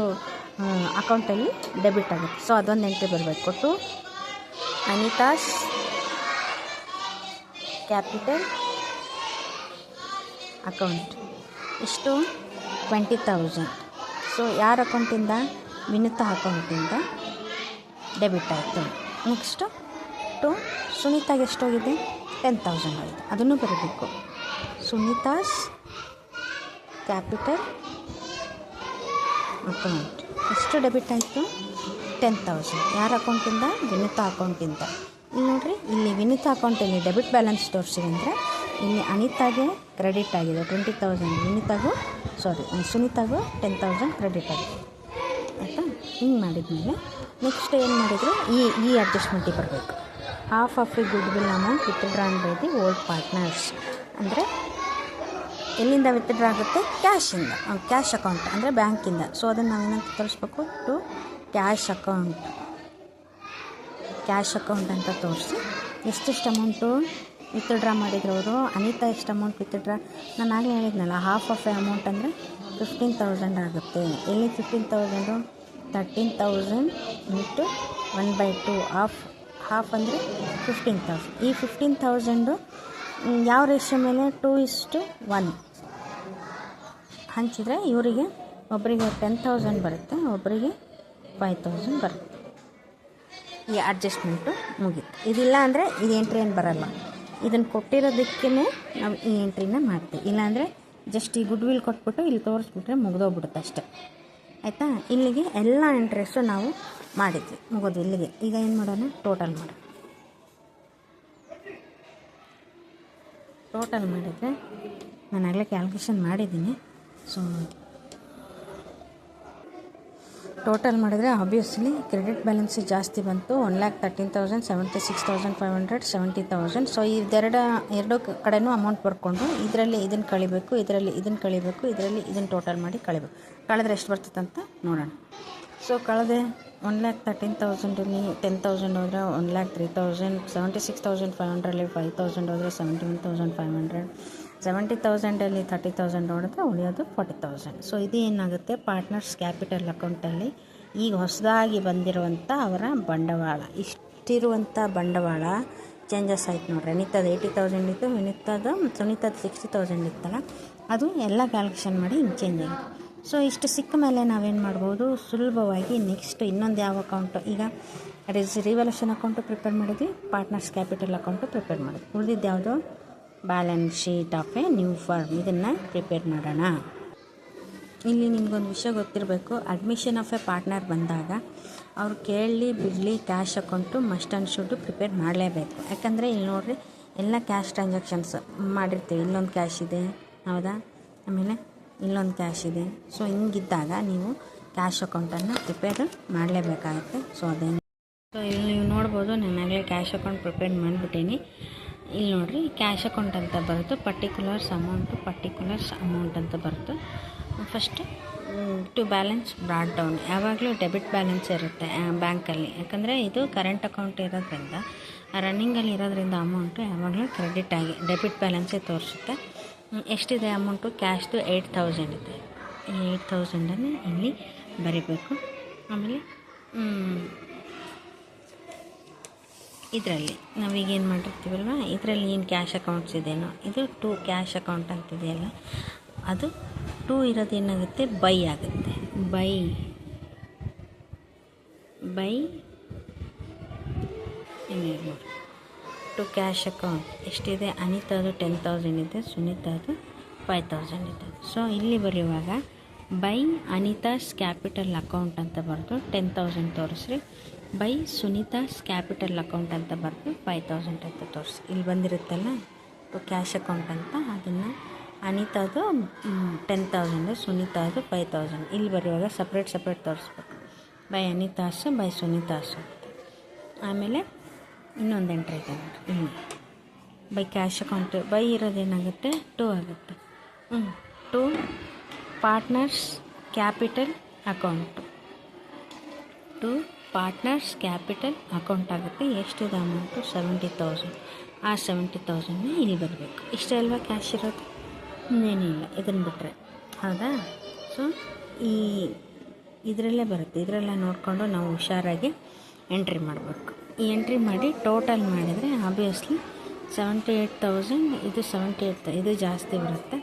ಅಕೌಂಟಲ್ಲಿ ಡೆಬಿಟ್ ಆಗುತ್ತೆ. ಸೊ ಅದೊಂದು ಎಂಟ್ರಿ ಬರಬೇಕು. To Anita's capital account. ಇಷ್ಟು 20,000. ಸೊ ಯಾರ ಅಕೌಂಟಿಂದ, ವಿನೂತಾ ಅಕೌಂಟಿಂದ ಡೆಬಿಟ್ ಆಯಿತು. ನೆಕ್ಸ್ಟು ಟು ಸುನೀತಾಗೆ ಎಷ್ಟೋಗಿದೆ, 10,000 ಆಯಿತು. ಅದನ್ನು ಬರೀಬೇಕು. ಸುನೀತಾಸ್ ಕ್ಯಾಪಿಟಲ್ ಅಕೌಂಟ್ ಎಷ್ಟು ಡೆಬಿಟ್ ಆಯಿತು, 10,000. ಯಾರ ಅಕೌಂಟಿಂದ, ವಿನೂತಾ ಅಕೌಂಟಿಂದ. ಇಲ್ಲಿ ನೋಡಿರಿ, ಇಲ್ಲಿ ವಿನೂತಾ ಅಕೌಂಟಲ್ಲಿ ಡೆಬಿಟ್ ಬ್ಯಾಲೆನ್ಸ್ ತೋರಿಸಿದೆ ಅಂದರೆ ಇಲ್ಲಿ ಅನಿತಾಗೆ ಕ್ರೆಡಿಟ್ ಆಗಿದೆ 20,000, ಸುನೀತಾಗೂ 10,000 ಕ್ರೆಡಿಟ್ ಆಗಿದೆ. ಆಯಿತಾ. ಹಿಂಗೆ ಮಾಡಿದ್ಮೇಲೆ ನೆಕ್ಸ್ಟ್ ಏನು ಮಾಡಿದ್ರು, ಈ ಅಡ್ಜಸ್ಟ್ಮೆಂಟಿಗೆ ಬರಬೇಕು. Half of a goodwill amount withdrawn by the old partners ಅಂದರೆ ಎಲ್ಲಿಂದ ವಿತ್ಡ್ರಾ ಆಗುತ್ತೆ? ಕ್ಯಾಶಿಂದ, ಕ್ಯಾಶ್ ಅಕೌಂಟ್ ಅಂದರೆ ಬ್ಯಾಂಕಿಂದ. ಸೊ ಅದನ್ನು ನಾವೇನಂತ ತೋರಿಸ್ಬೇಕು? ಟು ಕ್ಯಾಶ್ ಅಕೌಂಟ್ ಅಂತ ತೋರಿಸಿ ಎಷ್ಟೆಷ್ಟು ಅಮೌಂಟು ವಿತ್ಡ್ರಾ ಮಾಡಿದ್ರು ಅವರು. ಅನಿತಾ ಎಷ್ಟು ಅಮೌಂಟ್ ವಿತ್ಡ್ರಾ, ನಾನು ಆಗಲೇ ಹೇಳಿದ್ನಲ್ಲ, ಹಾಫ್ ಆಫ್ ಎ ಅಮೌಂಟ್ ಅಂದರೆ 15,000 ಆಗುತ್ತೆ. ಎಲ್ಲಿ 15,000? 13,000 ಇಂಟು 1/2. ಹಾಫ್ ಅಂದರೆ 15,000. ಈ 15,000 ಯಾವ ರೇಷಿಯೋ ಮೇಲೆ? 2:1 ಹಂಚಿದರೆ ಇವರಿಗೆ ಒಬ್ಬರಿಗೆ 10,000 ಬರುತ್ತೆ, ಒಬ್ಬರಿಗೆ 5,000 ಬರುತ್ತೆ. ಈ ಅಡ್ಜಸ್ಟ್ಮೆಂಟು ಮುಗೀತು. ಇದಿಲ್ಲ ಅಂದರೆ ಇದು ಎಂಟ್ರಿ ಏನು ಬರೋಲ್ಲ. ಇದನ್ನು ಕೊಟ್ಟಿರೋದಕ್ಕೇ ನಾವು ಈ ಎಂಟ್ರಿನ ಮಾಡ್ತೀವಿ. ಇಲ್ಲಾಂದರೆ ಜಸ್ಟ್ ಈ ಗುಡ್ ವಿಲ್ ಕೊಟ್ಬಿಟ್ಟು ಇಲ್ಲಿ ತೋರಿಸ್ಬಿಟ್ರೆ ಮುಗಿದೋಗ್ಬಿಡುತ್ತೆ ಅಷ್ಟೇ. ಆಯಿತಾ? ಇಲ್ಲಿಗೆ ಎಲ್ಲ ಎಂಟ್ರೀಸು ನಾವು ಮಾಡಿದ್ವಿ, ಮುಗೋದು ಇಲ್ಲಿಗೆ. ಈಗ ಏನು ಮಾಡೋಣ? ಟೋಟಲ್ ಮಾಡಿದರೆ ನಾನು ಆಗಲೇ ಕ್ಯಾಲ್ಕುಲೇಷನ್ ಮಾಡಿದ್ದೀನಿ. ಸೊ ಟೋಟಲ್ ಮಾಡಿದರೆ ಆಬ್ವಿಯಸ್ಲಿ ಕ್ರೆಡಿಟ್ ಬ್ಯಾಲೆನ್ಸ್ ಜಾಸ್ತಿ ಬಂತು. 1,13,000, 76,500, 70,000. ಸೊ ಎರಡು ಕಡೆನೂ ಅಮೌಂಟ್ ಬರ್ಕೊಂಡು ಇದರಲ್ಲಿ ಇದನ್ನು ಕಳಿಬೇಕು, ಇದರಲ್ಲಿ ಇದನ್ನು ಕಳಿಬೇಕು, ಇದರಲ್ಲಿ ಇದನ್ನು ಟೋಟಲ್ ಮಾಡಿ ಕಳೆದ್ರೆ ಎಷ್ಟು ಬರ್ತದೆ ಅಂತ ನೋಡೋಣ. ಸೊ ಕಳೆದೆ 1,13,000 10,000 ಹೋದರೆ 1,03,000, 76,500 5,000 ಹೋದರೆ 71,500, 70,000 30,000 ಹೊಡೆದ್ರೆ ಉಳಿಯೋದು 40,000. ಸೊ ಇದು ಏನಾಗುತ್ತೆ? ಪಾರ್ಟ್ನರ್ಸ್ ಕ್ಯಾಪಿಟಲ್ ಅಕೌಂಟಲ್ಲಿ ಈಗ ಹೊಸದಾಗಿ ಬಂದಿರುವಂಥ ಅವರ ಬಂಡವಾಳ, ಇಷ್ಟಿರುವಂಥ ಬಂಡವಾಳ ಚೇಂಜಸ್ ಆಯ್ತು ನೋಡ್ರಿ. ಅನಿತಾದ 80,000 ಇತ್ತು, ಸುನೀತಾದ 60,000 ಇತ್ತಲ್ಲ, ಅದು ಎಲ್ಲ ಕ್ಯಾಲ್ಕುಲೇಷನ್ ಮಾಡಿ ಹಿಂಗೆ ಚೇಂಜ್ ಆಗಿದೆ. ಸೊ ಇಷ್ಟು ಸಿಕ್ಕ ಮೇಲೆ ನಾವೇನು ಮಾಡ್ಬೋದು? ಸುಲಭವಾಗಿ ನೆಕ್ಸ್ಟ್ ಇನ್ನೊಂದು ಯಾವ ಅಕೌಂಟು, ಈಗ ರಿವಲ್ಯೂಷನ್ ಅಕೌಂಟು ಪ್ರಿಪೇರ್ ಮಾಡಿದ್ವಿ, ಪಾರ್ಟ್ನರ್ಸ್ ಕ್ಯಾಪಿಟಲ್ ಅಕೌಂಟು ಪ್ರಿಪೇರ್ ಮಾಡಿದ್ವಿ. ಉಳಿದಿದ್ದು ಯಾವುದು? Balance sheet of A new firm. ಇದನ್ನು ಪ್ರಿಪೇರ್ ಮಾಡೋಣ. ಇಲ್ಲಿ ನಿಮಗೊಂದು ವಿಷಯ ಗೊತ್ತಿರಬೇಕು, ಅಡ್ಮಿಷನ್ ಆಫ್ ಎ ಪಾರ್ಟ್ನರ್ ಬಂದಾಗ ಅವ್ರು ಕೇಳಲಿ ಬಿಡಲಿ cash account must and should prepare ಮಾಡಲೇಬೇಕು. ಯಾಕಂದರೆ ಇಲ್ಲಿ ನೋಡಿರಿ, ಎಲ್ಲ ಕ್ಯಾಶ್ ಟ್ರಾನ್ಸಾಕ್ಷನ್ಸ್ ಮಾಡಿರ್ತೀವಿ. ಇಲ್ಲೊಂದು ಕ್ಯಾಶ್ ಇದೆ, ಹೌದಾ? ಆಮೇಲೆ ಇಲ್ಲೊಂದು ಕ್ಯಾಶ್ ಇದೆ. ಸೊ ಹಿಂಗಿದ್ದಾಗ ನೀವು ಕ್ಯಾಶ್ ಅಕೌಂಟನ್ನು ಪ್ರಿಪೇರ್ ಮಾಡಲೇಬೇಕಾಗುತ್ತೆ. ಸೊ ಇಲ್ಲಿ ನೀವು ನೋಡ್ಬೋದು, ನಾನಾಗಲೇ ಕ್ಯಾಶ್ ಅಕೌಂಟ್ ಪ್ರಿಪೇರ್ ಮಾಡಿಬಿಟ್ಟೀನಿ. ಇಲ್ಲಿ ನೋಡಿರಿ, ಕ್ಯಾಶ್ ಅಕೌಂಟ್ ಅಂತ ಬರುತ್ತೆ, ಪರ್ಟಿಕ್ಯುಲರ್ಸ್ ಅಮೌಂಟ್ ಅಂತ ಬರುತ್ತೆ. First to balance brought down. ಯಾವಾಗಲೂ ಡೆಬಿಟ್ ಬ್ಯಾಲೆನ್ಸ್ ಇರುತ್ತೆ ಬ್ಯಾಂಕಲ್ಲಿ, ಯಾಕಂದರೆ ಇದು ಕರೆಂಟ್ ಅಕೌಂಟ್ ಇರೋದ್ರಿಂದ, ರನ್ನಿಂಗಲ್ಲಿ ಇರೋದ್ರಿಂದ ಅಮೌಂಟು ಯಾವಾಗಲೂ ಕ್ರೆಡಿಟ್ ಆಗಿ ಡೆಬಿಟ್ ಬ್ಯಾಲೆನ್ಸೇ ತೋರಿಸುತ್ತೆ. ಎಷ್ಟಿದೆ ಅಮೌಂಟು? ಕ್ಯಾಶ್ದು 8,000 ಇದೆ. ಈ 8,000 ಇಲ್ಲಿ ಬರೀಬೇಕು. ಆಮೇಲೆ ಇದರಲ್ಲಿ ನಾವೀಗೇನು ಮಾಡಿರ್ತೀವಲ್ವ, ಇದರಲ್ಲಿ ಏನು ಕ್ಯಾಶ್ ಅಕೌಂಟ್ಸ್ ಇದೆಯೋ, ಇದು ಟು ಕ್ಯಾಶ್ ಅಕೌಂಟ್ ಅಂತಿದೆಯಲ್ಲ, ಅದು ಟು ಇರೋದು ಏನಾಗುತ್ತೆ? ಬೈ ಆಗುತ್ತೆ. ಬೈ ಏನಿದೆ ಟು ಕ್ಯಾಶ್ ಅಕೌಂಟ್ ಎಷ್ಟಿದೆ? ಅನಿತಾದು 10,000 ಇದೆ, ಸುನೀತಾದು 5,000 ಇದೆ. ಸೊ ಇಲ್ಲಿ ಬರೆಯುವಾಗ ಬೈ ಅನಿತಾಸ್ ಕ್ಯಾಪಿಟಲ್ ಅಕೌಂಟ್ ಅಂತ ಬರೆದು 10,000 ತೋರಿಸ್ರಿ, ಬೈ ಸುನೀತಾಸ್ ಕ್ಯಾಪಿಟಲ್ ಅಕೌಂಟ್ ಅಂತ ಬರೆದು 5,000 ಅಂತ ತೋರಿಸಿ. ಇಲ್ಲಿ ಬಂದಿರುತ್ತಲ್ಲ ಟು ಕ್ಯಾಶ್ ಅಕೌಂಟ್ ಅಂತ, ಅದನ್ನು ಅನಿತಾದು 10,000, ಸುನೀತಾದು 5,000 ಇಲ್ಲಿ ಬರೆಯುವಾಗ ಸಪ್ರೇಟ್ ತೋರಿಸ್ಬೇಕು. By Anita's, by Sunita's. ಆಮೇಲೆ ಇನ್ನೊಂದು ಎಂಟ್ರಿ ಇದೆ ನೋಡಿ, ಬೈ ಕ್ಯಾಶ್ ಅಕೌಂಟ್ ಬೈ ಇರೋದೇನಾಗುತ್ತೆ? 2 ಆಗುತ್ತೆ. To partners capital account, to partners capital account ಆಗುತ್ತೆ. ಎಷ್ಟಿದೆ ಅಮೌಂಟು? 70,000. ಆ 70,000 ಇಲ್ಲಿ ಬರಬೇಕು. ಇಷ್ಟೇ ಅಲ್ವಾ ಕ್ಯಾಶ್ ಇರೋದು, ಇನ್ನೇನಿಲ್ಲ ಇದನ್ನು ಬಿಟ್ಟರೆ, ಹೌದಾ? ಸೊ ಇದರಲ್ಲೇ ಬರುತ್ತೆ. ಇದರಲ್ಲೇ ನೋಡಿಕೊಂಡು ನಾವು ಹುಷಾರಾಗಿ ಎಂಟ್ರಿ ಮಾಡಬೇಕು. ಈ ಎಂಟ್ರಿ ಮಾಡಿ ಟೋಟಲ್ ಮಾಡಿದರೆ ಆಬ್ವಿಯಸ್ಲಿ 78,000, ಇದು 78,000, ಇದು ಜಾಸ್ತಿ ಬರುತ್ತೆ.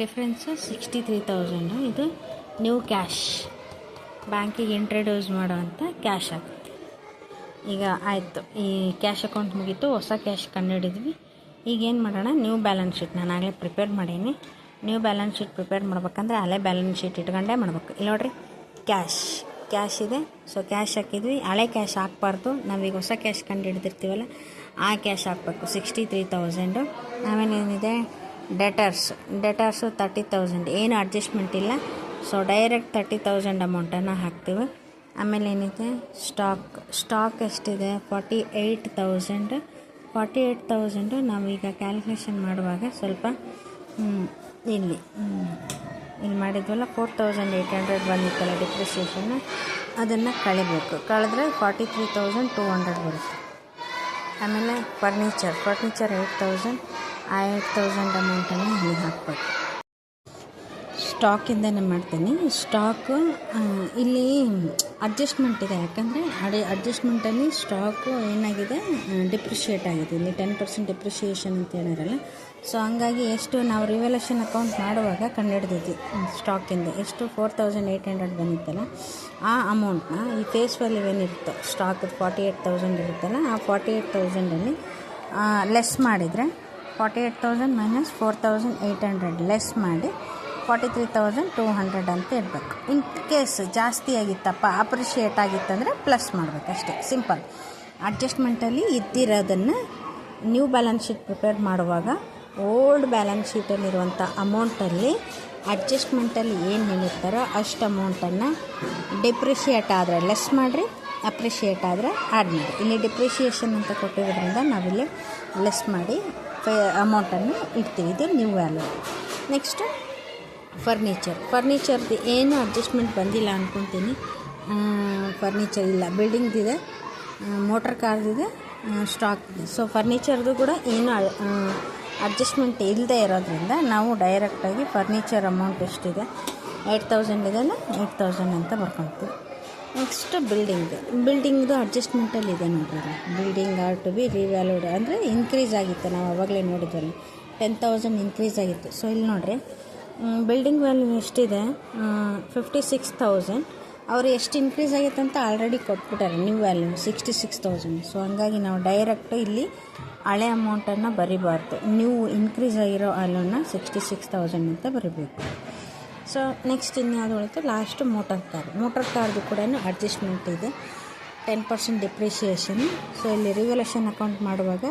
ಡಿಫ್ರೆನ್ಸು 63,000. ಇದು ನ್ಯೂ ಕ್ಯಾಶ್, ಬ್ಯಾಂಕಿಗೆ ಇಂಟ್ರಡ್ಯೂಸ್ ಮಾಡೋವಂಥ ಕ್ಯಾಶ್ ಆಗುತ್ತೆ. ಈಗ ಆಯಿತು, ಈ ಕ್ಯಾಶ್ ಅಕೌಂಟ್ ಮುಗೀತು, ಹೊಸ ಕ್ಯಾಶ್ ಕಂಡುಹಿಡಿದ್ವಿ. ಈಗೇನು ಮಾಡೋಣ? ನ್ಯೂ ಬ್ಯಾಲೆನ್ಸ್ ಶೀಟ್ ನಾನು ಆಗಲೇ ಪ್ರಿಪೇರ್ ಮಾಡೀನಿ. ನ್ಯೂ ಬ್ಯಾಲೆನ್ಸ್ ಶೀಟ್ ಪ್ರಿಪೇರ್ ಮಾಡ್ಬೇಕಂದ್ರೆ ಹಳೆ ಬ್ಯಾಲೆನ್ಸ್ ಶೀಟ್ ಇಟ್ಕೊಂಡೇ ಮಾಡಬೇಕು. ಇಲ್ಲಿ ನೋಡಿರಿ, ಕ್ಯಾಶ್ ಇದೆ. ಸೊ ಕ್ಯಾಶ್ ಹಾಕಿದ್ವಿ, ಹಳೆ ಕ್ಯಾಶ್ ಹಾಕಬಾರ್ದು. ನಾವೀಗ ಹೊಸ ಕ್ಯಾಶ್ ಕಂಡು ಹಿಡಿದಿರ್ತೀವಲ್ಲ, ಆ ಕ್ಯಾಶ್ ಹಾಕಬೇಕು. 63,000. ಆಮೇಲೆ ಏನಿದೆ? ಡೆಟರ್ಸು 30,000. ಏನು ಅಡ್ಜಸ್ಟ್ಮೆಂಟ್ ಇಲ್ಲ. ಸೊ ಡೈರೆಕ್ಟ್ 30,000 ಅಮೌಂಟನ್ನು ಹಾಕ್ತೀವಿ. ಆಮೇಲೆ ಏನಿದೆ? ಸ್ಟಾಕ್ ಎಷ್ಟಿದೆ? 48,000. 48,000 ನಾವೀಗ ಕ್ಯಾಲ್ಕುಲೇಷನ್ ಮಾಡುವಾಗ ಸ್ವಲ್ಪ ಇಲ್ಲಿ ಇಲ್ಲಿ ಮಾಡಿದ್ವಲ್ಲ 4800 ಬಂದಿತ್ತಲ್ಲ ಡಿಪ್ರಿಸಿಯೇಷನ್, ಅದನ್ನು ಕಳಿಬೇಕು. ಕಳೆದ್ರೆ 43,200 ಬರುತ್ತೆ. ಆಮೇಲೆ ಫರ್ನಿಚರ್ 8,000, ಆ 8,000 ಅಮೌಂಟನ್ನು ಇಲ್ಲಿ ಹಾಕ್ಬೇಕು. ಸ್ಟಾಕಿಂದನೇ ಮಾಡ್ತೀನಿ. ಸ್ಟಾಕು ಇಲ್ಲಿ ಅಡ್ಜಸ್ಟ್ಮೆಂಟ್ ಇದೆ, ಯಾಕಂದರೆ ಅಡ್ಜಸ್ಟ್ಮೆಂಟಲ್ಲಿ ಸ್ಟಾಕು ಏನಾಗಿದೆ, ಡಿಪ್ರಿಷಿಯೇಟ್ ಆಗಿದೆ. ಇಲ್ಲಿ 10% ಡಿಪ್ರಿಷಿಯೇಷನ್ ಅಂತ ಹೇಳಿರಲ್ಲ. ಸೊ ಹಂಗಾಗಿ ಎಷ್ಟು ನಾವು ರಿವ್ಯಾಲ್ಯೂಷನ್ ಅಕೌಂಟ್ ಮಾಡುವಾಗ ಕಂಡುಹಿಡಿದಿದ್ವಿ ಸ್ಟಾಕಿಂದ ಎಷ್ಟು 4,800 ಬಂದಿತ್ತಲ್ಲ, ಆ ಅಮೌಂಟ್ನ ಈ ಫೇಸ್ ವ್ಯಾಲ್ಯೂ ಏನಿರುತ್ತೋ ಸ್ಟಾಕ್ 48,000 ಇರುತ್ತಲ್ಲ, ಆ 48,000ಅಲ್ಲಿ ಲೆಸ್ ಮಾಡಿದರೆ 48,000 ಮೈನಸ್ 4,800 ಲೆಸ್ ಮಾಡಿ 43,200 ಅಂತ ಇರಬೇಕು. ಇನ್ ಕೇಸ್ ಜಾಸ್ತಿ ಆಗಿತ್ತಪ್ಪ, ಅಪ್ರಿಷಿಯೇಟ್ ಆಗಿತ್ತಂದರೆ ಪ್ಲಸ್ ಮಾಡಬೇಕು ಅಷ್ಟೇ, ಸಿಂಪಲ್. ಅಡ್ಜಸ್ಟ್ಮೆಂಟಲ್ಲಿ ಇದ್ದಿರೋದನ್ನು ನ್ಯೂ ಬ್ಯಾಲೆನ್ಸ್ ಶೀಟ್ ಪ್ರಿಪೇರ್ ಮಾಡುವಾಗ ಓಲ್ಡ್ ಬ್ಯಾಲೆನ್ಸ್ ಶೀಟಲ್ಲಿರುವಂಥ ಅಮೌಂಟಲ್ಲಿ ಅಡ್ಜಸ್ಟ್ಮೆಂಟಲ್ಲಿ ಏನು ಹೇಳಿರ್ತಾರೋ ಅಷ್ಟು ಅಮೌಂಟನ್ನು ಡಿಪ್ರಿಷಿಯೇಟ್ ಆದರೆ ಲೆಸ್ ಮಾಡಿರಿ, ಅಪ್ರಿಷಿಯೇಟ್ ಆದರೆ ಆ್ಯಡ್ ಮಾಡಿ. ಇಲ್ಲಿ ಡಿಪ್ರಿಷಿಯೇಷನ್ ಅಂತ ಕೊಟ್ಟಿರೋದ್ರಿಂದ ನಾವಿಲ್ಲಿ ಲೆಸ್ ಮಾಡಿ ಅಮೌಂಟನ್ನು ಇಡ್ತೀವಿ. ಇದು ನ್ಯೂ ವ್ಯಾಲ್ಯೂ. ನೆಕ್ಸ್ಟು ಫರ್ನಿಚರ್ದು ಏನು ಅಡ್ಜಸ್ಟ್ಮೆಂಟ್ ಬಂದಿಲ್ಲ ಅಂದ್ಕೊತೀನಿ. ಫರ್ನಿಚರ್ ಇಲ್ಲ, ಬಿಲ್ಡಿಂಗ್ದಿದೆ, ಮೋಟ್ರ್ ಕಾರ್ದಿದೆ, ಸ್ಟಾಕ್ ಇದೆ. ಸೊ ಫರ್ನಿಚರ್ದು ಕೂಡ ಏನು ಅಡ್ಜಸ್ಟ್ಮೆಂಟ್ ಇಲ್ಲದೆ ಇರೋದ್ರಿಂದ ನಾವು ಡೈರೆಕ್ಟಾಗಿ ಫರ್ನಿಚರ್ ಅಮೌಂಟ್ ಎಷ್ಟಿದೆ 8,000 ಇದೆಲ್ಲ 8,000 ಅಂತ ಬರ್ಕೊಳ್ತೀವಿ. ನೆಕ್ಸ್ಟ್ ಬಿಲ್ಡಿಂಗ್ದು ಅಡ್ಜಸ್ಟ್ಮೆಂಟಲ್ಲಿ ಇದೆ ನೋಡ್ರಿ. Building are to be revalued ಅಂದರೆ ಇನ್ಕ್ರೀಸ್ ಆಗಿತ್ತು, ನಾವು ಆವಾಗಲೇ ನೋಡಿದ್ವಲ್ಲ 10,000 ಇನ್ಕ್ರೀಸ್ ಆಗಿತ್ತು. ಸೊ ಇಲ್ಲಿ ನೋಡಿರಿ, ಬಿಲ್ಡಿಂಗ್ ವ್ಯಾಲ್ಯೂ ಎಷ್ಟಿದೆ 56,000. ಅವರು ಎಷ್ಟು ಇನ್ಕ್ರೀಸ್ ಆಗೈತೆ ಅಂತ ಆಲ್ರೆಡಿ ಕೊಟ್ಬಿಟ್ಟಾರೆ, ನ್ಯೂ ವ್ಯಾಲ್ಯೂ 66,000. ಸೊ ಹಂಗಾಗಿ ನಾವು ಡೈರೆಕ್ಟು ಇಲ್ಲಿ ಹಳೆ ಅಮೌಂಟನ್ನು ಬರಿಬಾರ್ದು, ನ್ಯೂ ಇನ್ಕ್ರೀಸ್ ಆಗಿರೋ ವ್ಯಾಲ್ಯೂನ 66,000 ಅಂತ ಬರೀಬೇಕು. ಸೊ ನೆಕ್ಸ್ಟ್ ಇನ್ಯಾವುದು ಉಳಿತು, ಲಾಸ್ಟು ಮೋಟರ್ ಕಾರ್ದು ಕೂಡ ಅಡ್ಜಸ್ಟ್ಮೆಂಟ್ ಇದೆ, 10% ಡಿಪ್ರಿಷಿಯೇಷನ್. ಸೊ ಇಲ್ಲಿ ರಿವ್ಯಾಲ್ಯೂಷನ್ ಅಕೌಂಟ್ ಮಾಡುವಾಗ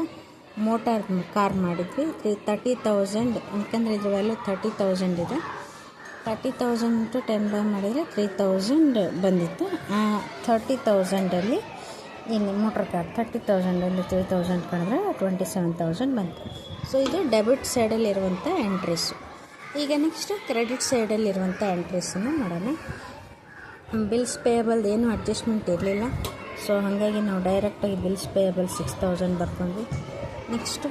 ಮೋಟಾರ್ ಕಾರ್ ಮಾಡಿದ್ವಿ 30,000, ಯಾಕಂದರೆ ಇದ್ರ ವ್ಯಾಲ್ಯೂ 30,000 ಇದೆ. 30,000 ಇಂಟು 10 ಮಾಡಿದರೆ 3,000 ಬಂದಿತ್ತು. 30,000ಅಲ್ಲಿ ಇಲ್ಲಿ ಮೋಟ್ರ್ ಕಾರ್ 30,000ಅಲ್ಲಿ 3,000 ಕಳೆದ್ರೆ 27,000 ಬಂತು. ಸೊ ಇದು ಡೆಬಿಟ್ ಸೈಡಲ್ಲಿರುವಂಥ ಎಂಟ್ರೀಸು. ಈಗ ನೆಕ್ಸ್ಟ್ ಕ್ರೆಡಿಟ್ ಸೈಡಲ್ಲಿರುವಂಥ ಎಂಟ್ರೀಸನ್ನು ಮಾಡೋಣ. ಬಿಲ್ಸ್ ಪೇಯಬಲ್ದು ಏನು ಅಡ್ಜಸ್ಟ್ಮೆಂಟ್ ಇರಲಿಲ್ಲ, ಸೊ ಹಾಗಾಗಿ ನಾವು ಡೈರೆಕ್ಟಾಗಿ ಬಿಲ್ಸ್ ಪೇಯಬಲ್ 6,000 ಬರ್ಕೊಂಡ್ವಿ. ನೆಕ್ಸ್ಟು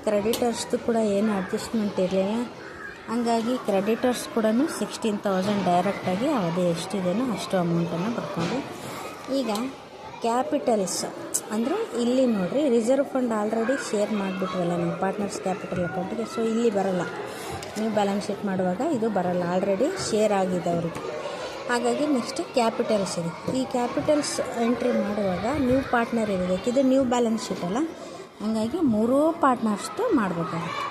ಕ್ರೆಡಿಟರ್ಸ್ದು ಕೂಡ ಏನು ಅಡ್ಜಸ್ಟ್ಮೆಂಟ್ ಇರಲಿಲ್ಲ, ಹಂಗಾಗಿ ಕ್ರೆಡಿಟರ್ಸ್ ಕೂಡ 16,000 ಡೈರೆಕ್ಟಾಗಿ ಅವಧಿ ಎಷ್ಟಿದೆಯೋ ಅಷ್ಟು ಅಮೌಂಟನ್ನು ಬರ್ಕೊಂಡ್ವಿ. ಈಗ ಕ್ಯಾಪಿಟಲ್ಸ್ ಅಂದರೆ ಇಲ್ಲಿ ನೋಡಿರಿ, ರಿಸರ್ವ್ ಫಂಡ್ ಆಲ್ರೆಡಿ ಶೇರ್ ಮಾಡಿಬಿಟ್ವಲ್ಲ ನಾವು ಪಾರ್ಟ್ನರ್ಸ್ ಕ್ಯಾಪಿಟಲ್ ಅಕೌಂಟಿಗೆ. ಸೊ ಇಲ್ಲಿ ಬರೋಲ್ಲ, ನೀವು ಬ್ಯಾಲೆನ್ಸ್ ಶೀಟ್ ಮಾಡುವಾಗ ಇದು ಬರೋಲ್ಲ, ಆಲ್ರೆಡಿ ಶೇರ್ ಆಗಿದೆ ಅವ್ರಿಗೆ. ಹಾಗಾಗಿ ನೆಕ್ಸ್ಟ್ ಕ್ಯಾಪಿಟಲ್ಸ್ ಇದೆ. ಈ ಕ್ಯಾಪಿಟಲ್ಸ್ ಎಂಟ್ರಿ ಮಾಡುವಾಗ ನ್ಯೂ ಪಾರ್ಟ್ನರ್ ಇರಬೇಕು, ಇದು ನ್ಯೂ ಬ್ಯಾಲೆನ್ಸ್ ಶೀಟ್ ಅಲ್ಲ, ಹಾಗಾಗಿ 3 ಪಾರ್ಟ್ನರ್ಸ್ದು ಮಾಡಬೇಕಾಗುತ್ತೆ.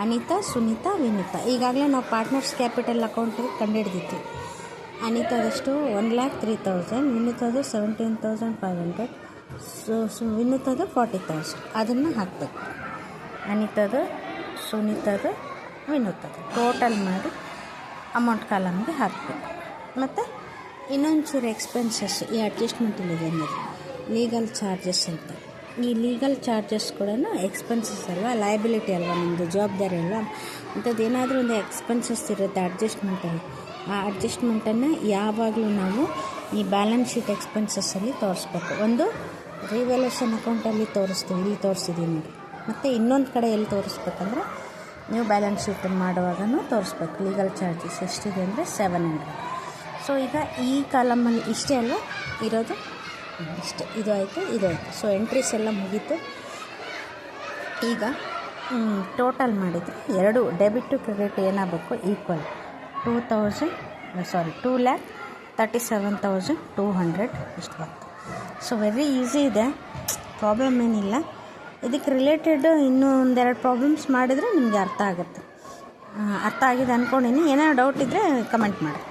ಅನಿತಾ, ಸುನೀತಾ, ವಿನೀತಾ. ಈಗಾಗಲೇ ನಾವು ಪಾರ್ಟ್ನರ್ಸ್ ಕ್ಯಾಪಿಟಲ್ ಅಕೌಂಟಿಗೆ ಕಂಡುಹಿಡಿದಿತ್ತು. ಅನಿತಾದಷ್ಟು 1,03,000, ವಿನೀತಾದು 17,500, ವಿನೀತಾದು 40,000. ಅದನ್ನು ಹಾಕಬೇಕು. ಅನಿತಾದು, ಸುನೀತಾದು, ವಿನೂತಾದು ಟೋಟಲ್ ಮಾಡಿ ಅಮೌಂಟ್ ಕಾಲಮ್ಗೆ ಹಾಕಬೇಕು. ಮತ್ತು ಇನ್ನೊಂಚೂರು ಎಕ್ಸ್ಪೆನ್ಸಸ್ ಈ ಅಡ್ಜಸ್ಟ್ಮೆಂಟಲ್ಲಿದೆ ಅನ್ನೋದು ಲೀಗಲ್ ಚಾರ್ಜಸ್ ಅಂತ. ಈ ಲೀಗಲ್ ಚಾರ್ಜಸ್ ಕೂಡ ಎಕ್ಸ್ಪೆನ್ಸಸ್ ಅಲ್ವಾ, ಲಯಬಿಲಿಟಿ ಅಲ್ವಾ, ನಮ್ಮದು ಜವಾಬ್ದಾರಿ ಅಲ್ವಾ. ಅಂಥದ್ದು ಏನಾದರೂ ಒಂದು ಎಕ್ಸ್ಪೆನ್ಸಸ್ ಇರುತ್ತೆ ಅಡ್ಜಸ್ಟ್ಮೆಂಟಲ್ಲಿ. ಆ ಅಡ್ಜಸ್ಟ್ಮೆಂಟನ್ನು ಯಾವಾಗಲೂ ನಾವು ಈ ಬ್ಯಾಲೆನ್ಸ್ ಶೀಟ್ ಎಕ್ಸ್ಪೆನ್ಸಸ್ಸಲ್ಲಿ ತೋರಿಸ್ಬೇಕು. ಒಂದು ರಿವ್ಯಾಲ್ಯೂಷನ್ ಅಕೌಂಟಲ್ಲಿ ತೋರಿಸ್ತೀವಿ, ಇಲ್ಲಿ ತೋರಿಸಿದ್ದೀವಿ ನೋಡಿ. ಮತ್ತು ಇನ್ನೊಂದು ಕಡೆ ಎಲ್ಲಿ ತೋರಿಸ್ಬೇಕಂದ್ರೆ ನೀವು ಬ್ಯಾಲೆನ್ಸ್ ಶೀಟ್ ಮಾಡುವಾಗೂ ತೋರಿಸ್ಬೇಕು. ಲೀಗಲ್ ಚಾರ್ಜಸ್ ಎಷ್ಟಿದೆ ಅಂದರೆ 700. ಸೊ ಈಗ ಈ ಕಾಲಮಲ್ಲಿ ಇಷ್ಟೇ ಅಲ್ವಾ ಇರೋದು, ಇಷ್ಟೇ. ಇದು ಆಯಿತು. ಸೊ ಎಂಟ್ರೀಸ್ ಎಲ್ಲ ಮುಗೀತು. ಈಗ ಟೋಟಲ್ ಮಾಡಿದರೆ ಎರಡು ಡೆಬಿಟ್ ಟು ಕ್ರೆಡಿಟ್ ಏನಾಗಬೇಕು, ಈಕ್ವಲ್ 2,37,200 ಇಷ್ಟು ಬಂತು. ಸೊ ವೆರಿ ಈಸಿ ಇದೆ, ಪ್ರಾಬ್ಲಮ್ ಏನಿಲ್ಲ. ಇದಕ್ಕೆ ರಿಲೇಟೆಡ್ ಇನ್ನೂ ಒಂದೆರಡು ಪ್ರಾಬ್ಲಮ್ಸ್ ಮಾಡಿದರೆ ನಿಮಗೆ ಅರ್ಥ ಆಗುತ್ತೆ. ಅರ್ಥ ಆಗಿದೆ ಅಂದ್ಕೊಂಡಿನಿ. ಏನಾದ್ರು ಡೌಟ್ ಇದ್ದರೆ ಕಮೆಂಟ್ ಮಾಡಿ.